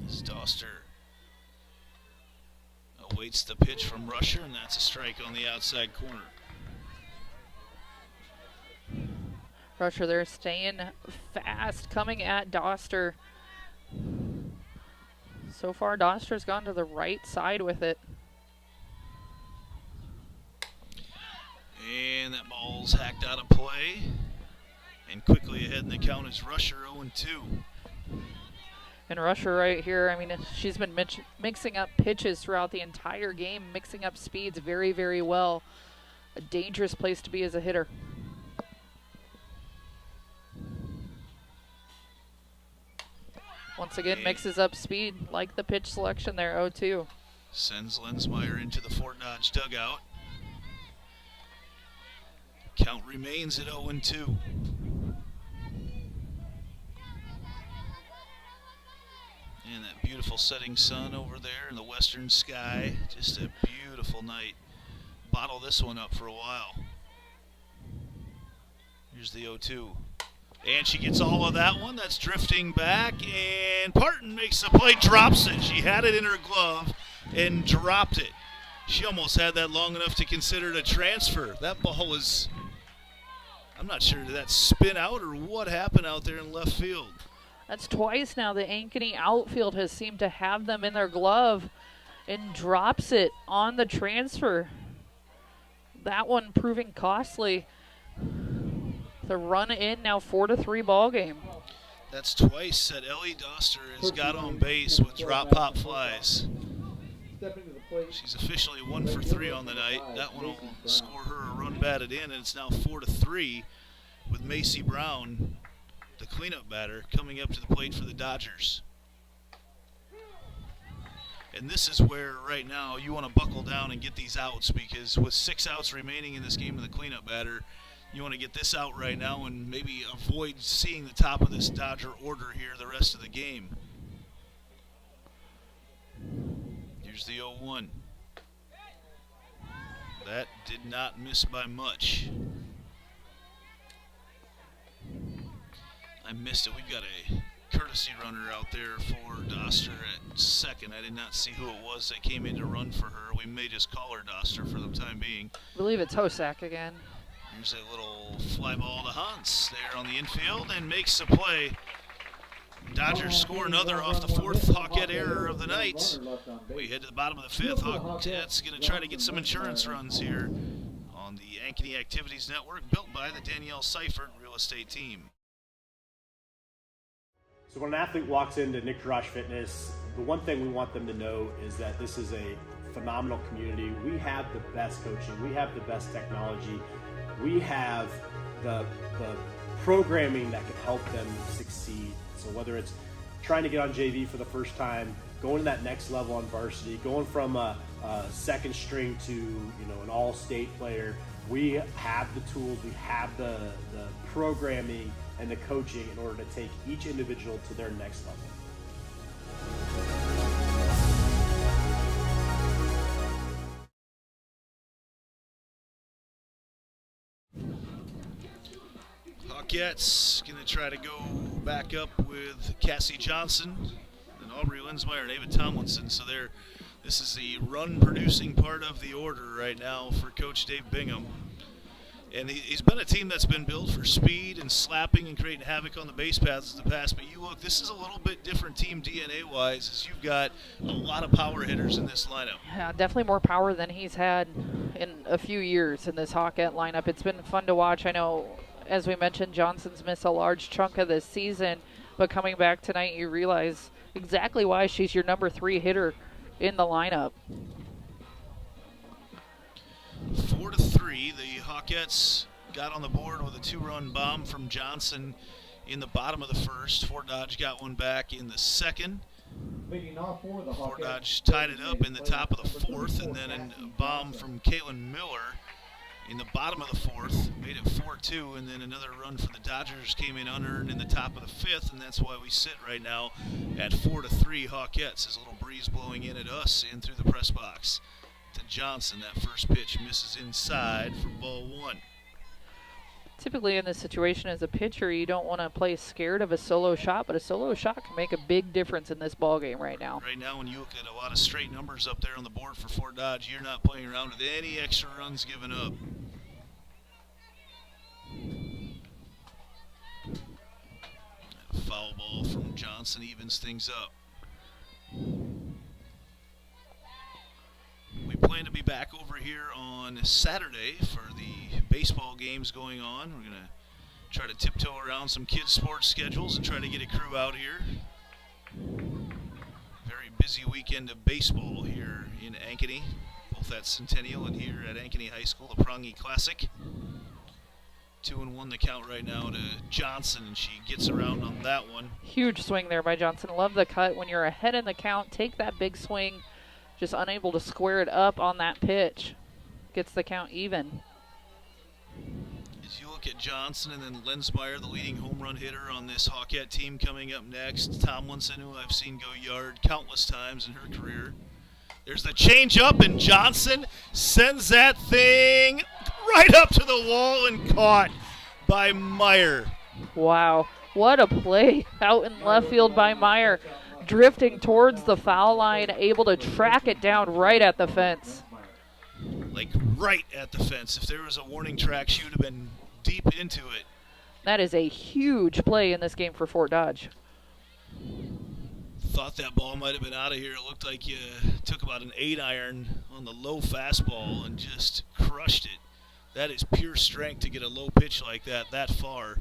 As Doster awaits the pitch from Rusher, and that's a strike on the outside corner. Rusher there staying fast, coming at Doster. So far, Doster's gone to the right side with it. And that ball's hacked out of play. And quickly ahead in the count is Rusher 0-2. And Rusher right here, I mean, she's been mixing up pitches throughout the entire game, mixing up speeds very, very well. A dangerous place to be as a hitter. Once again, mixes up speed, like the pitch selection there, 0-2. Sends Lensmeyer into the Fort Dodge dugout. Count remains at 0-2. And that beautiful setting sun over there in the western sky. Just a beautiful night. Bottle this one up for a while. Here's the 0-2. And she gets all of that one. That's drifting back. And Parton makes the play, drops it. She had it in her glove and dropped it. She almost had that long enough to consider it a transfer. That ball was, I'm not sure, did that spin out or what happened out there in left field? That's twice now the Ankeny outfield has seemed to have them in their glove and drops it on the transfer. That one proving costly The run in, now 4-3 ball game. That's twice that Ellie Doster has got on base with drop pop flies. She's officially 1 for 3 on the night. That one will score her a run batted in, and it's now 4-3 with Macy Brown, the cleanup batter, coming up to the plate for the Dodgers. And this is where right now you want to buckle down and get these outs, because with 6 outs remaining in this game of the cleanup batter, you want to get this out right now and maybe avoid seeing the top of this Dodger order here the rest of the game. Here's the 0-1. That did not miss by much. I missed it. We've got a courtesy runner out there for Doster at second. I did not see who it was that came in to run for her. We may just call her Doster for the time being. I believe it's Hosak again. Here's a little fly ball to Hans there on the infield and makes the play. Dodgers score another off the 4th Hawkette error of the night. We head to the bottom of the 5th. Hawkette's going to try to get some insurance runs here on the Ankeny Activities Network, built by the Danielle Seifert Real Estate Team. So when an athlete walks into Nick Jarash Fitness, the one thing we want them to know is that this is a phenomenal community. We have the best coaching. We have the best technology. We have the programming that can help them succeed. So whether it's trying to get on JV for the first time, going to that next level on varsity, going from a second string to an all-state player, we have the tools, we have the programming and the coaching in order to take each individual to their next level. Hawkettes going to try to go back up with Cassie Johnson and Aubrey Lensmeyer and Ava Tomlinson. So this is the run-producing part of the order right now for Coach Dave Bingham. And he's been a team that's been built for speed and slapping and creating havoc on the base paths in the past. But you look, this is a little bit different team DNA-wise, as you've got a lot of power hitters in this lineup. Yeah, definitely more power than he's had in a few years in this Hawkette lineup. It's been fun to watch. I know, as we mentioned, Johnson's missed a large chunk of this season, but coming back tonight, you realize exactly why she's your number 3 hitter in the lineup. 4-3, the Hawkettes got on the board with a 2-run bomb from Johnson in the bottom of the first. Fort Dodge got one back in the second. Fort Dodge tied it up in the top of the 4th, and then a bomb from Caitlin Miller in the bottom of the 4th made it 4-2, and then another run for the Dodgers came in unearned in the top of the 5th, and that's why we sit right now at 4-3 Hawkettes. There's a little breeze blowing in at us and through the press box. To Johnson, that first pitch misses inside for ball 1. Typically in this situation as a pitcher, you don't want to play scared of a solo shot, but a solo shot can make a big difference in this ball game right now. Right now, when you look at a lot of straight numbers up there on the board for Fort Dodge, you're not playing around with any extra runs given up. A foul ball from Johnson evens things up. We plan to be back over here on Saturday for the baseball games going on. We're going to try to tiptoe around some kids' sports schedules and try to get a crew out here. Very busy weekend of baseball here in Ankeny, both at Centennial and here at Ankeny High School, the Prongi Classic. 2-1 the count right now to Johnson, and she gets around on that one. Huge swing there by Johnson. Love the cut. When you're ahead in the count, take that big swing. Just unable to square it up on that pitch. Gets the count even. As you look at Johnson and then Lensmeyer, the leading home run hitter on this Hawkette team coming up next. Tomlinson, who I've seen go yard countless times in her career. There's the change up, and Johnson sends that thing right up to the wall and caught by Meyer. Wow, what a play out in left field by Meyer. Drifting towards the foul line, able to track it down right at the fence. Like right at the fence. If there was a warning track, she would have been deep into it. That is a huge play in this game for Fort Dodge. Thought that ball might have been out of here. It looked like you took about an 8-iron on the low fastball and just crushed it. That is pure strength to get a low pitch like that far.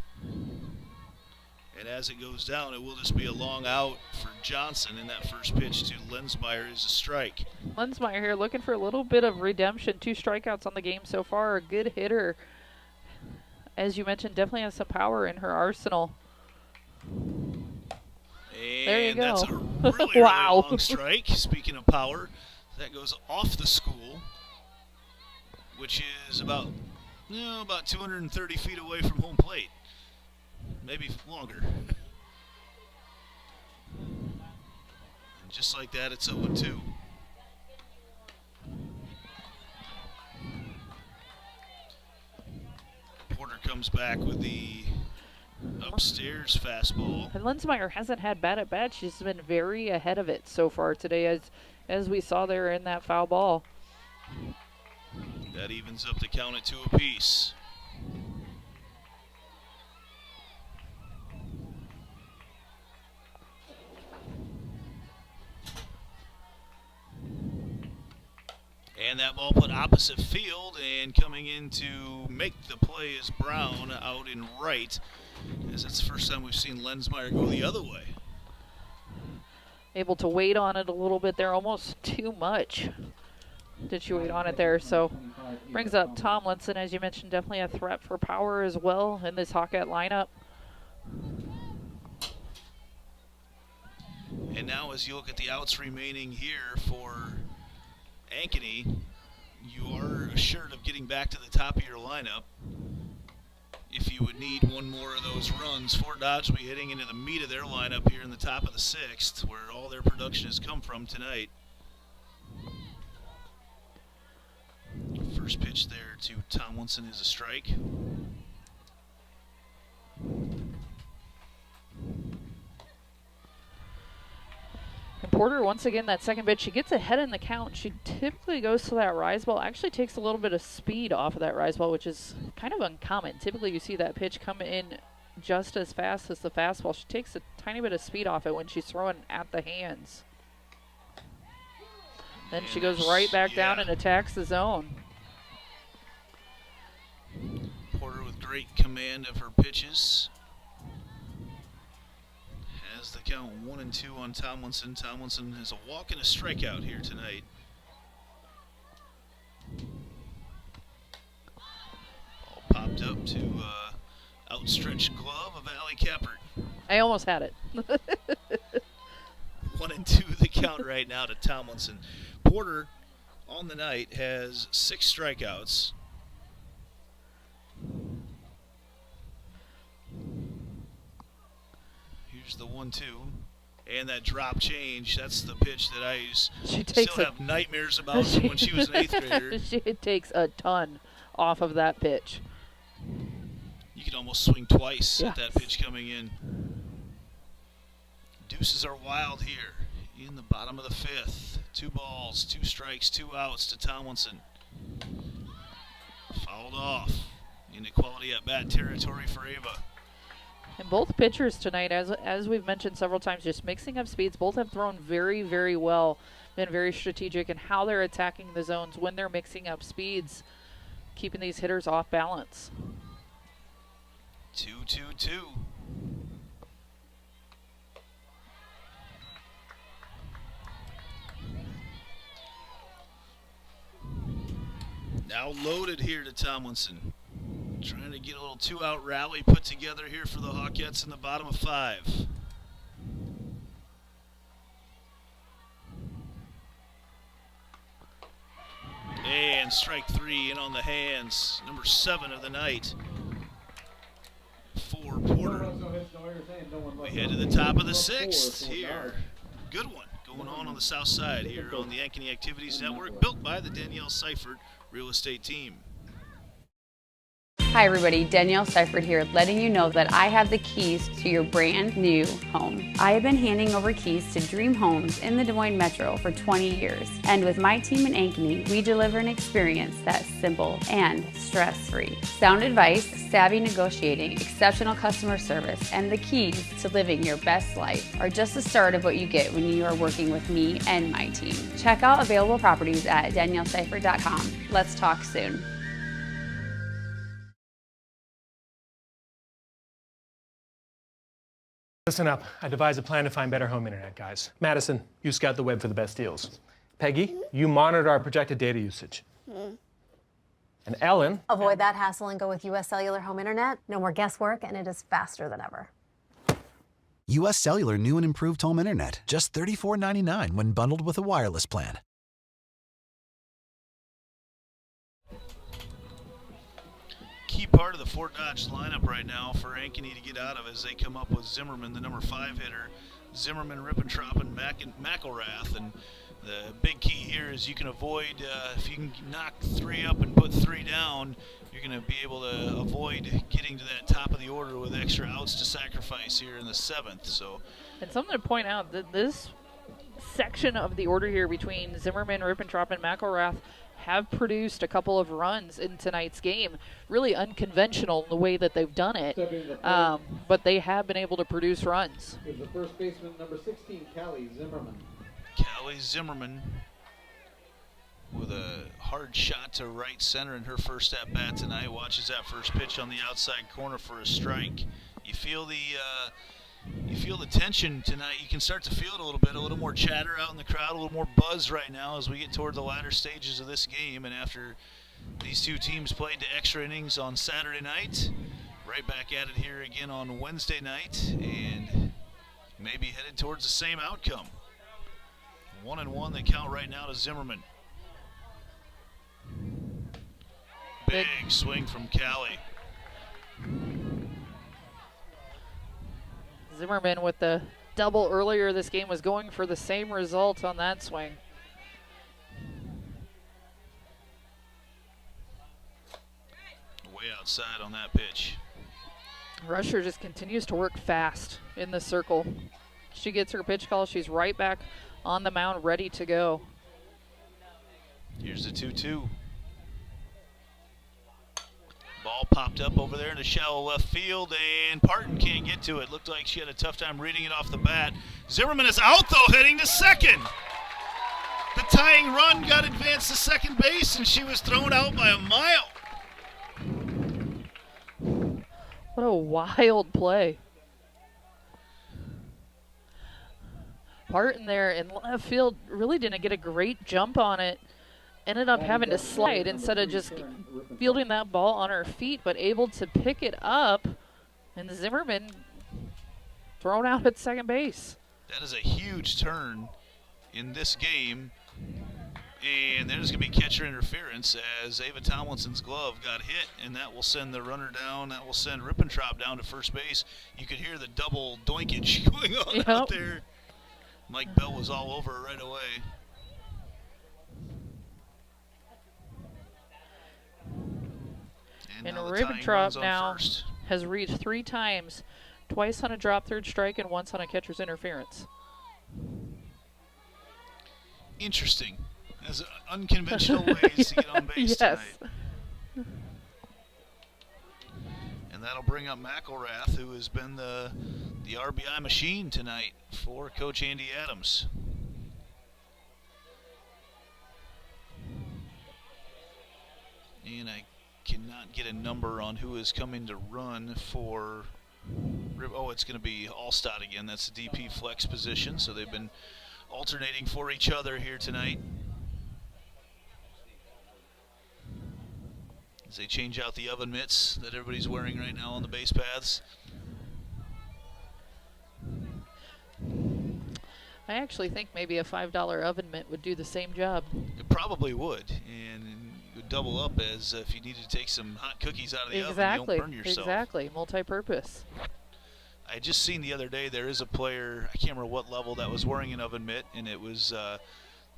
And as it goes down, it will just be a long out for Johnson, and that first pitch to Lensmeyer is a strike. Lensmeyer here looking for a little bit of redemption. 2 strikeouts on the game so far. A good hitter. As you mentioned, definitely has some power in her arsenal. And there you go. That's a really, wow. really long strike. Speaking of power, that goes off the school, which is about 230 feet away from home plate. Maybe longer. And just like that, it's 0-2. Porter comes back with the upstairs fastball. And Lensmeyer hasn't had bad at bat. She's been very ahead of it so far today, as we saw there in that foul ball. That evens up the count at 2 apiece. And that ball put opposite field, and coming in to make the play is Brown out in right, as that's the first time we've seen Lensmeyer go the other way. Able to wait on it a little bit there, almost too much. Did she wait on it there? So brings up Tomlinson, as you mentioned, definitely a threat for power as well in this Hawkette lineup. And now as you look at the outs remaining here for Ankeny, you are assured of getting back to the top of your lineup. If you would need one more of those runs, Fort Dodge will be hitting into the meat of their lineup here in the top of the 6th, where all their production has come from tonight. First pitch there to Tomlinson is a strike. And Porter, once again, that second pitch, she gets ahead in the count. She typically goes to that rise ball, actually takes a little bit of speed off of that rise ball, which is kind of uncommon. Typically you see that pitch come in just as fast as the fastball. She takes a tiny bit of speed off it when she's throwing at the hands. Then she goes right back down and attacks the zone. Porter with great command of her pitches. Has the count 1-2 on Tomlinson. Tomlinson has a walk and a strikeout here tonight. All popped up to outstretched glove of Allie Kappert. I almost had it. 1-2 the count right now to Tomlinson. Porter on the night has 6 strikeouts. Here's the 1-2. And that drop change, that's the pitch that I still have nightmares about from when she was an 8th grader. She takes a ton off of that pitch. You can almost swing twice at that pitch coming in. Deuces are wild here in the bottom of the 5th. 2 balls, 2 strikes, 2 outs to Tomlinson. Fouled off into quality at bat territory for Ava. And both pitchers tonight, as we've mentioned several times, just mixing up speeds. Both have thrown very, very well, been very strategic in how they're attacking the zones when they're mixing up speeds, keeping these hitters off balance. 2-2-2. Now loaded here to Tomlinson. Trying to get a little 2-out rally put together here for the Hawkettes in the bottom of 5. And strike 3 in on the hands. Number 7 of the night for Porter. We head to the top of the 6th here. Good one going on the south side here on the Ankeny Activities Network, built by the Danielle Seifert Real Estate Team. Hi everybody, Danielle Seifert here, letting you know that I have the keys to your brand new home. I have been handing over keys to dream homes in the Des Moines Metro for 20 years. And with my team in Ankeny, we deliver an experience that's simple and stress-free. Sound advice, savvy negotiating, exceptional customer service, and the keys to living your best life are just the start of what you get when you are working with me and my team. Check out available properties at danielleseifert.com. Let's talk soon. Listen up. I devised a plan to find better home internet, guys. Madison, you scout the web for the best deals. Peggy, you monitor our projected data usage. And Ellen... Avoid that hassle and go with US Cellular Home Internet. No more guesswork, and it is faster than ever. U.S. Cellular new and improved home internet. Just $34.99 when bundled with a wireless plan. Key part of the Fort Dodge lineup right now for Ankeny to get out of as they come up with Zimmerman, the number 5 hitter. Zimmerman, Rippentrop, and McElrath. And the big key here is you can avoid, if you can knock 3 up and put 3 down, you're going to be able to avoid getting to that top of the order with extra outs to sacrifice here in the 7th. So, and something to point out, that this section of the order here between Zimmerman, Rippentrop, and McElrath have produced a couple of runs in tonight's game. Really unconventional in the way that they've done it, but they have been able to produce runs. Here's the first baseman, number 16, Callie Zimmerman. Callie Zimmerman with a hard shot to right center in her first at bat tonight. Watches that first pitch on the outside corner for a strike. You feel the tension tonight. You can start to feel it a little more chatter out in the crowd, a little more buzz right now as we get toward the latter stages of this game. And after these two teams played to extra innings on Saturday night, right back at it here again on Wednesday night, and maybe headed towards the same outcome. 1-1 they count right now to Zimmerman. Big swing from Callie. Zimmerman with the double earlier this game was going for the same result on that swing. Way outside on that pitch. Rusher just continues to work fast in the circle. She gets her pitch call. She's right back on the mound, ready to go. Here's the 2-2. Ball popped up over there in the shallow left field, and Parton can't get to it. Looked like she had a tough time reading it off the bat. Zimmerman is out, though, heading to second. The tying run got advanced to second base, and she was thrown out by a mile. What a wild play. Parton there in left field really didn't get a great jump on it. Ended up having to slide instead of just fielding that ball on her feet, but able to pick it up. And Zimmerman thrown out at second base. That is a huge turn in this game. And there's going to be catcher interference as Ava Tomlinson's glove got hit, and that will send the runner down. That will send Rippentrop down to first base. You could hear the double doinkage going on out there. Mike Bell was all over it right away. And Ribbentrop now has reached 3 times, twice on a drop third strike and once on a catcher's interference. Interesting. As unconventional ways to get on base tonight. And that'll bring up McElrath, who has been the RBI machine tonight for Coach Andy Adams. And I cannot get a number on who is coming to run for. Oh, it's going to be Allstott again. That's the DP flex position. So they've been alternating for each other here tonight. As they change out the oven mitts that everybody's wearing right now on the base paths. I actually think maybe a $5 oven mitt would do the same job. It probably would, and it would double up as if you needed to take some hot cookies out of the oven, you don't burn yourself. Exactly, multi-purpose. I just seen the other day there is a player, I can't remember what level, that was wearing an oven mitt, and it was,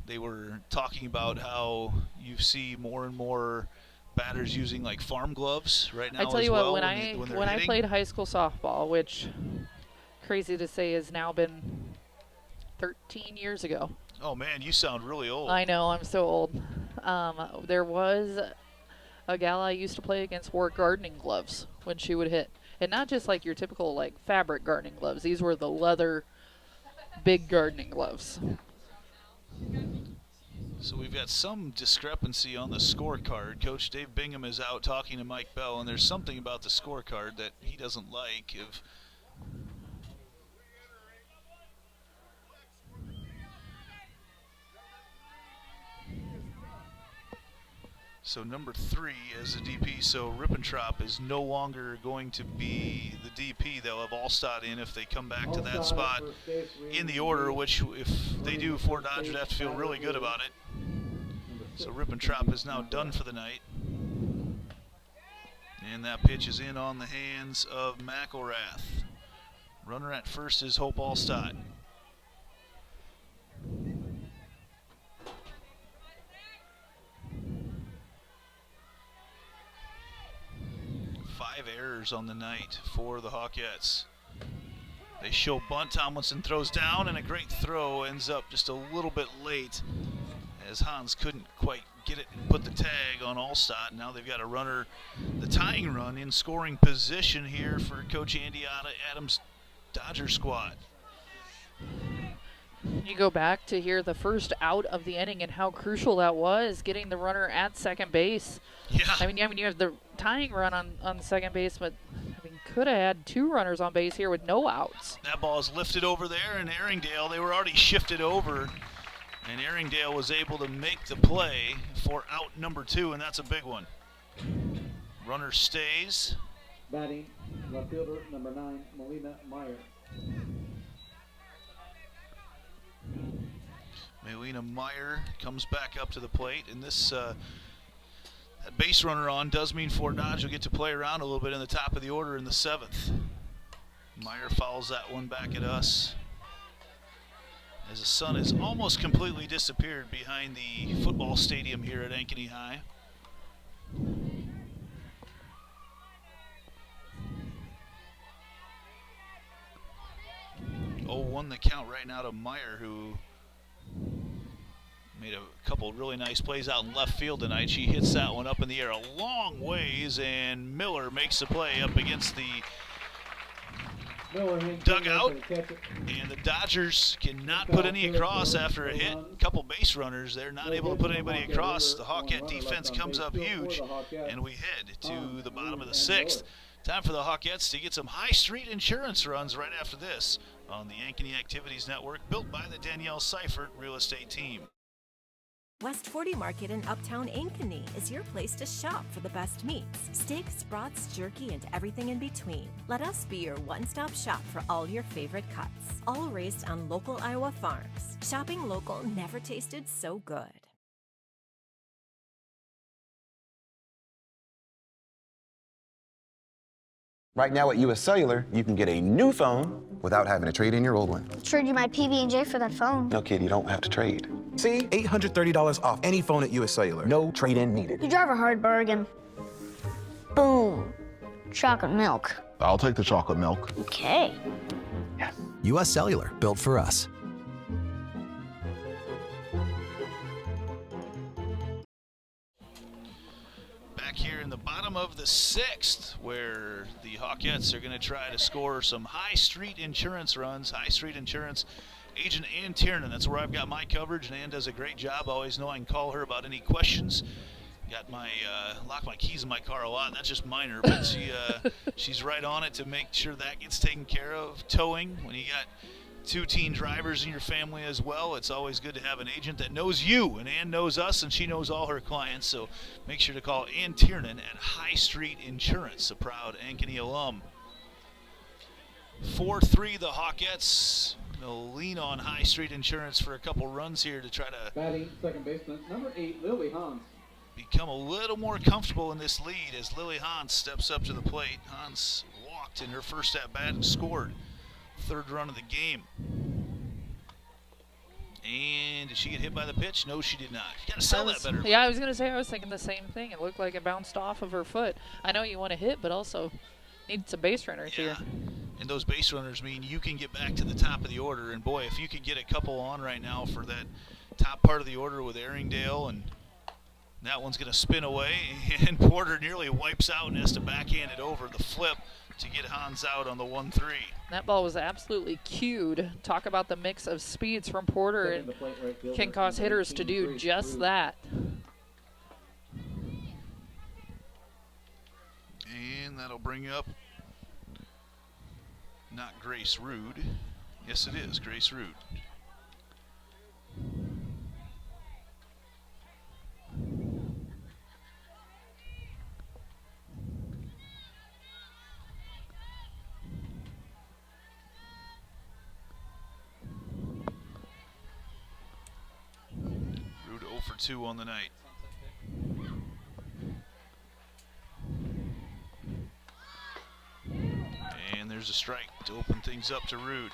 they were talking about how you see more and more batters using like farm gloves right now. I tell you what, when I played high school softball, which crazy to say has now been 13 years ago. Oh man, you sound really old. I know, I'm so old. There was a gal I used to play against wore gardening gloves when she would hit. And not just like your typical like fabric gardening gloves. These were the leather big gardening gloves. So we've got some discrepancy on the scorecard. Coach Dave Bingham is out talking to Mike Bell, and there's something about the scorecard that he doesn't like. So number 3 as a DP, so Rippentrop is no longer going to be the DP. They'll have Allstott in if they come back to that spot in the order, which if they do, Fort Dodge would have to feel really good about it. So Rippentrop is now done for the night. And that pitch is in on the hands of McElrath. Runner at first is Hope Allstott. Five errors on the night for the Hawkettes. They show bunt. Tomlinson throws down, and a great throw ends up just a little bit late as Hans couldn't quite get it and put the tag on Allstott. Now they've got a runner, the tying run, in scoring position here for Coach Andy Adams' Dodger squad. You go back to here, the first out of the inning, and how crucial that was, getting the runner at second base. Yeah. I mean, you have the tying run on second base, but could have had 2 runners on base here with no outs. That ball is lifted over there, and Erringdale, they were already shifted over, and Erringdale was able to make the play for out number 2, and that's a big one. Runner stays. Batting, left fielder, number 9, Melina Meyer. Melina Meyer comes back up to the plate, and this that base runner on does mean Fort Dodge will get to play around a little bit in the top of the order in the 7th. Meyer fouls that one back at us, as the sun has almost completely disappeared behind the football stadium here at Ankeny High. Oh, 1 the count right now to Meyer, who made a couple really nice plays out in left field tonight. She hits that one up in the air a long ways, and Miller makes the play up against the dugout. And the Dodgers cannot put any across after a hit. A couple base runners, they're not able to put anybody across. The Hawkette defense comes up huge, and we head to the bottom of the 6th. Time for the Hawkettes to get some High Street Insurance runs right after this on the Ankeny Activities Network, built by the Danielle Seifert Real Estate Team. West 40 Market in Uptown Ankeny is your place to shop for the best meats, steaks, brats, jerky, and everything in between. Let us be your one-stop shop for all your favorite cuts, all raised on local Iowa farms. Shopping local never tasted so good. Right now at US Cellular, you can get a new phone without having to trade in your old one. Trade you my PB&J for that phone. No, kid, you don't have to trade. See? $830 off any phone at US Cellular. No trade-in needed. You drive a hard bargain. Boom. Chocolate milk. I'll take the chocolate milk. Okay. Yes. US Cellular, built for us. Here in the bottom of the 6th, where the Hawkettes are going to try to score some High Street Insurance runs. High Street Insurance agent Ann Tiernan. That's where I've got my coverage, and Ann does a great job. I always know I can call her about any questions. Got my lock my keys in my car a lot. That's just minor, but she's right on it to make sure that gets taken care of. Towing, when you got 2 teen drivers in your family as well, it's always good to have an agent that knows you, and Ann knows us, and she knows all her clients, so make sure to call Ann Tiernan at High Street Insurance, a proud Ankeny alum. 4-3, the Hawkettes. They'll lean on High Street Insurance for a couple runs here to try to batting second baseman, number 8, Lily Hans. Become a little more comfortable in this lead as Lily Hans steps up to the plate. Hans walked in her first at-bat and scored. 3rd run of the game. And did she get hit by the pitch? No, she did not. You got to sell that better. Yeah, I was going to say, I was thinking the same thing. It looked like it bounced off of her foot. I know you want to hit, but also need some base runners here. And those base runners mean you can get back to the top of the order. And boy, if you could get a couple on right now for that top part of the order with Erringdale, and that one's going to spin away, and Porter nearly wipes out and has to backhand it over the flip to get Hans out on the 1-3. That ball was absolutely cued. Talk about the mix of speeds from Porter, and can cause hitters to do just that. And that'll bring up not Grace Rude. Yes, it is Grace Rude. for 2 on the night. And there's a strike to open things up to Rude.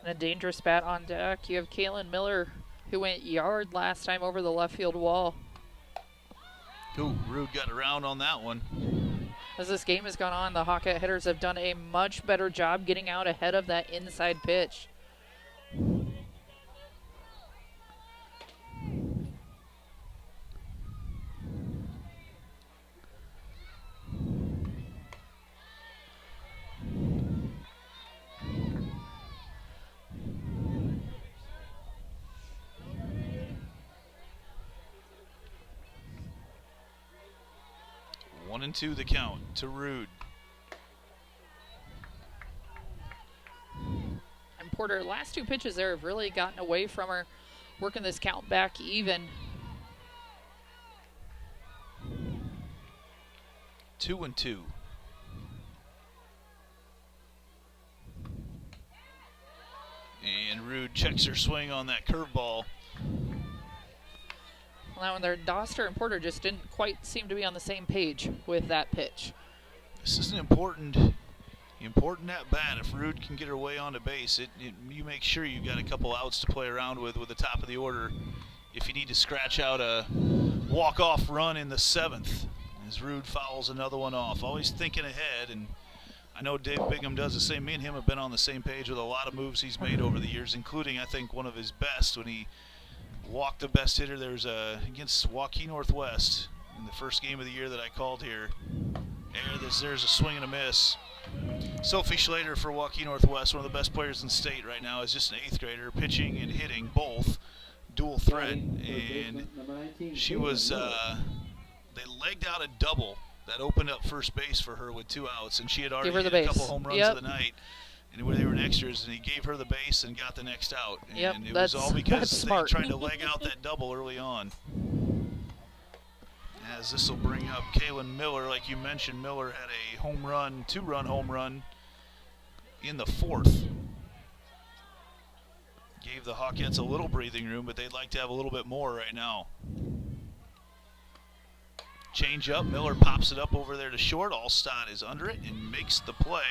And a dangerous bat on deck. You have Kaylin Miller, who went yard last time over the left field wall. Ooh, Rude got around on that one. As this game has gone on, the Hawkette hitters have done a much better job getting out ahead of that inside pitch. One and 2 the count to Rude. And Porter, last 2 pitches there have really gotten away from her, working this count back even. 2 and 2. And Rude checks her swing on that curveball. Now, when their Doster and Porter just didn't quite seem to be on the same page with that pitch. This is an important at bat. If Rude can get her way onto base, you make sure you got a couple outs to play around with the top of the order. If you need to scratch out a walk-off run in the 7th, as Rude fouls another one off, always thinking ahead. And I know Dave Bingham does the same. Me and him have been on the same page with a lot of moves he's made over the years, including I think one of his best when he walked the best hitter. There's against Waukee Northwest in the first game of the year that I called here. There's a swing and a miss. Sophie Schlater for Waukee Northwest, one of the best players in the state right now, is just an 8th grader, pitching and hitting both, dual threat. And she was, they legged out a double that opened up first base for her with 2 outs, and she had already hit a couple home runs of the night. And where they were extras, and he gave her the base and got the next out. And it was all because they tried to leg out that double early on. As this will bring up Kaylin Miller, like you mentioned, Miller had a home run, 2-run home run in the 4th. Gave the Hawkettes a little breathing room, but they'd like to have a little bit more right now. Change up, Miller pops it up over there to short. Allstott is under it and makes the play.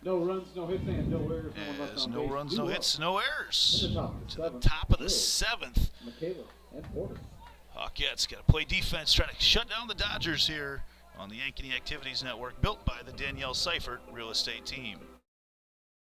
No runs, no hits, and no errors. No runs, no hits, no errors. To the top of the 7th. Michaela and Porter. Hawkettes got to play defense, try to shut down the Dodgers here on the Ankeny Activities Network, built by the Danielle Seifert Real Estate Team.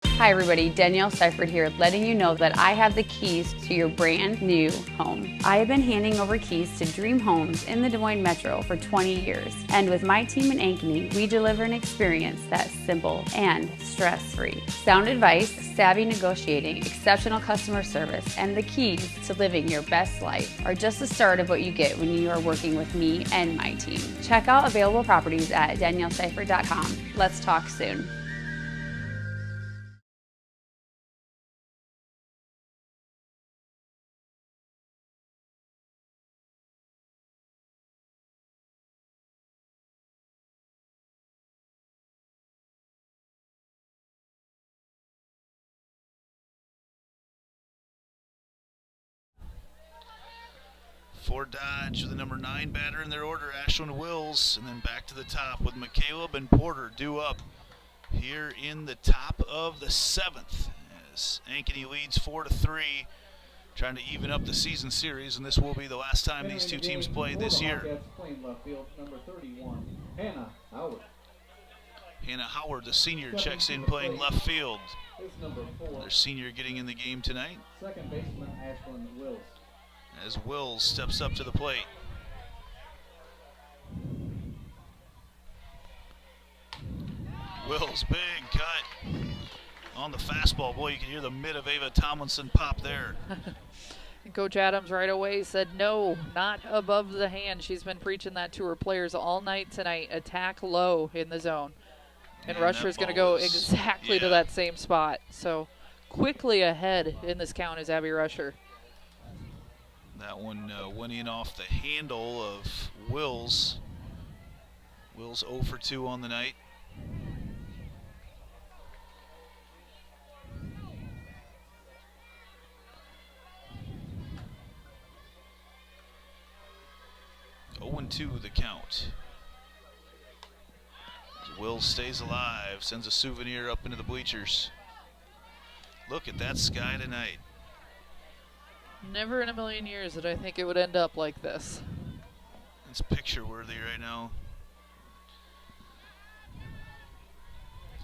Hi everybody, Danielle Seifert here, letting you know that I have the keys to your brand new home. I have been handing over keys to dream homes in the Des Moines Metro for 20 years. And with my team in Ankeny, we deliver an experience that's simple and stress-free. Sound advice, savvy negotiating, exceptional customer service, and the keys to living your best life are just the start of what you get when you are working with me and my team. Check out available properties at danielleseifert.com. Let's talk soon. For Dodge, the number 9 batter in their order, Ashlyn Wills, and then back to the top with McCaleb and Porter due up here in the top of the 7th as Ankeny leads 4-3, trying to even up the season series, and this will be the last time these two teams play this year. Playing left field, number 31, Hannah Howard. Hannah Howard, the senior, checks in playing left field. It's number 4. Their senior getting in the game tonight. Second baseman, Ashlyn Wills. As Wills steps up to the plate. Wills, big cut on the fastball. Boy, you can hear the mid of Ava Tomlinson pop there. Coach Adams right away said, no, not above the hand. She's been preaching that to her players all night tonight. Attack low in the zone. And Rusher's going to go exactly to that same spot. So quickly ahead in this count is Abby Rusher. That one went in off the handle of Wills. Will's 0 for 2 on the night. And 2 the count. Will stays alive, sends a souvenir up into the bleachers. Look at that sky tonight. Never in a million years did I think it would end up like this. It's picture worthy right now.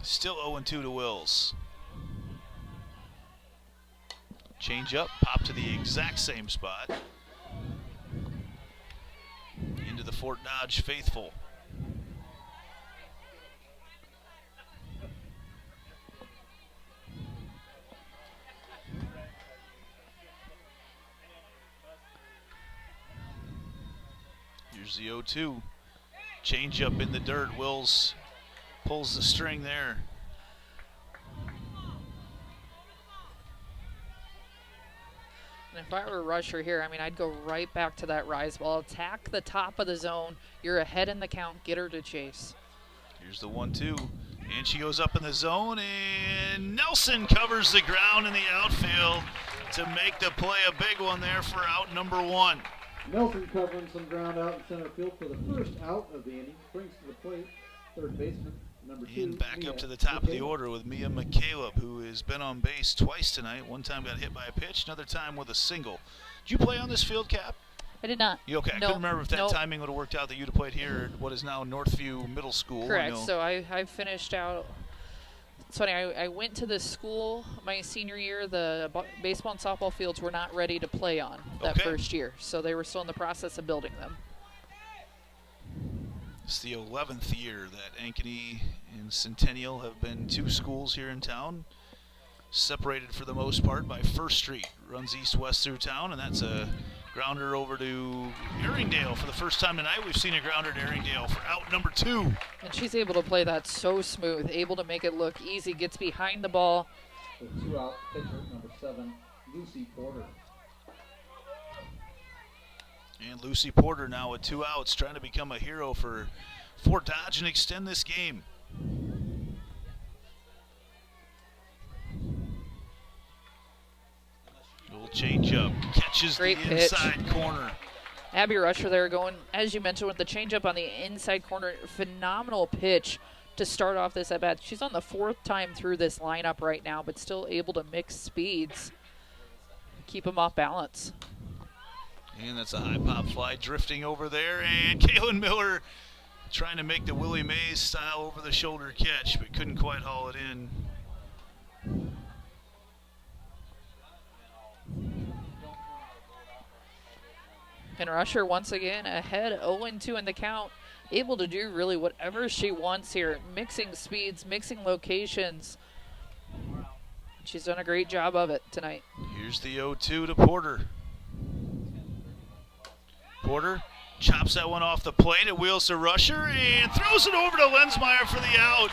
Still 0-2 to Wills. Change up, pop to the exact same spot. Into the Fort Dodge faithful. Here's the 0-2. Change up in the dirt. Wills pulls the string there. And if I were a rusher here, I mean, I'd go right back to that rise ball. Attack the top of the zone. You're ahead in the count. Get her to chase. Here's the 1-2. And she goes up in the zone, and Nelson covers the ground in the outfield to make the play a big one there for out number 1. Nelson covering some ground out in center field for the first out of the inning. Brings to the plate third baseman, number 2. And back up to the top of the order with Mia McCaleb, who has been on base twice tonight. One time got hit by a pitch, another time with a single. Did you play on this field, Cap? I did not. You okay? I couldn't remember if that timing would have worked out that you'd have played here at what is now Northview Middle School. Correct. So I finished out. It's funny, I went to this school my senior year. The baseball and softball fields were not ready to play on that first year, so they were still in the process of building them. It's the 11th year that Ankeny and Centennial have been 2 schools here in town, separated for the most part by First Street. Runs east-west through town, and that's a grounder over to Erringdale for the first time tonight. We've seen a grounder to Erringdale for out number 2. And she's able to play that so smooth, able to make it look easy, gets behind the ball. The 2-out pitcher, number 7, Lucy Porter. And Lucy Porter now with 2 outs, trying to become a hero for Fort Dodge and extend this game. Little change up, catches Great the pitch. inside corner. Abby Rusher there going, as you mentioned, with the changeup on the inside corner. Phenomenal pitch to start off this at bat. She's on the 4th time through this lineup right now, but still able to mix speeds, keep them off balance. And that's a high pop fly drifting over there, and Kaylin Miller trying to make the Willie Mays style over the shoulder catch, but couldn't quite haul it in. And Rusher once again ahead 0-2 in the count, able to do really whatever she wants here, mixing speeds, mixing locations. She's done a great job of it tonight. Here's the 0-2 to Porter. Porter chops that one off the plate. It wheels to Rusher and throws it over to Lensmeyer for the out.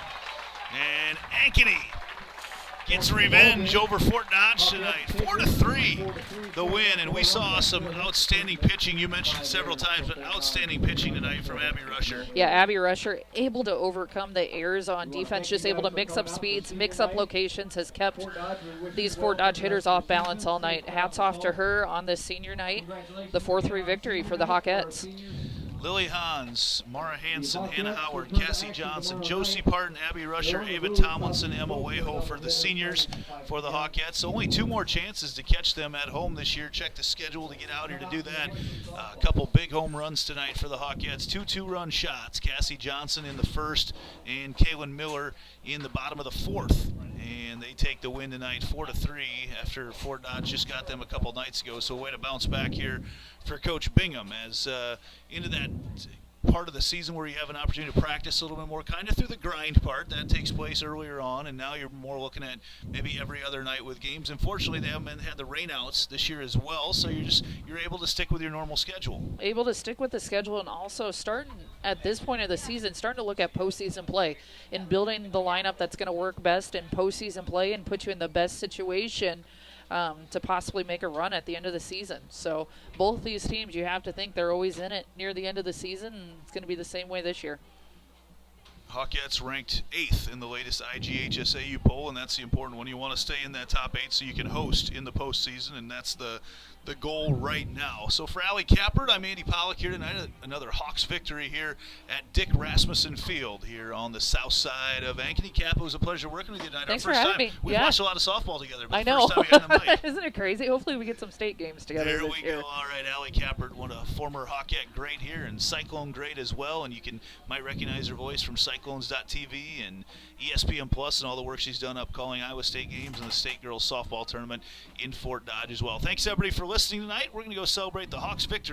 And Ankeny gets revenge over Fort Dodge tonight. 4-3 the win, and we saw some outstanding pitching. You mentioned several times, but outstanding pitching tonight from Abby Rusher. Yeah, Abby Rusher able to overcome the errors on defense, just able to mix up speeds, mix up locations, has kept these Fort Dodge hitters off balance all night. Hats off to her on this senior night. The 4-3 victory for the Hawkettes. Lily Hans, Mara Hansen, Hannah Howard, Cassie Johnson, Josie Parton, Abby Rusher, Ava Tomlinson, Emma Wayho for the seniors for the Hawkettes. Only 2 more chances to catch them at home this year. Check the schedule to get out here to do that. A couple big home runs tonight for the Hawkettes. 2 2-run shots. Cassie Johnson in the first and Kaylin Miller in the bottom of the 4th. And they take the win tonight 4-3 after Fort Dodge just got them a couple nights ago. So way to bounce back here for Coach Bingham as into that part of the season where you have an opportunity to practice a little bit more, kind of through the grind part. That takes place earlier on, and now you're more looking at maybe every other night with games. Unfortunately, they haven't had the rainouts this year as well, so you're able to stick with your normal schedule. Able to stick with the schedule, and also starting at this point of the season, starting to look at postseason play and building the lineup that's going to work best in postseason play and put you in the best situation to possibly make a run at the end of the season. So both these teams, you have to think they're always in it near the end of the season, and it's going to be the same way this year. Hawkettes ranked 8th in the latest IGHSAU poll, and that's the important one. You want to stay in that top 8 so you can host in the postseason, and that's the goal right now. So for Allie Kappert, I'm Andy Pollock here tonight. Another Hawks victory here at Dick Rasmussen Field here on the south side of Ankeny. Cap, it was a pleasure working with you tonight. Thanks Our first for having time. me. We've watched a lot of softball together, but I the know. first time we had a mic. Isn't it crazy? Hopefully we get some state games together There this we year. go. All right, Allie Kappert, one a former Hawkette great here, and Cyclone great as well. And you might recognize her voice from Cyclones.tv and ESPN Plus and all the work she's done up calling Iowa State games and the State Girls Softball Tournament in Fort Dodge as well. Thanks, everybody, for listening tonight. We're going to go celebrate the Hawks victory.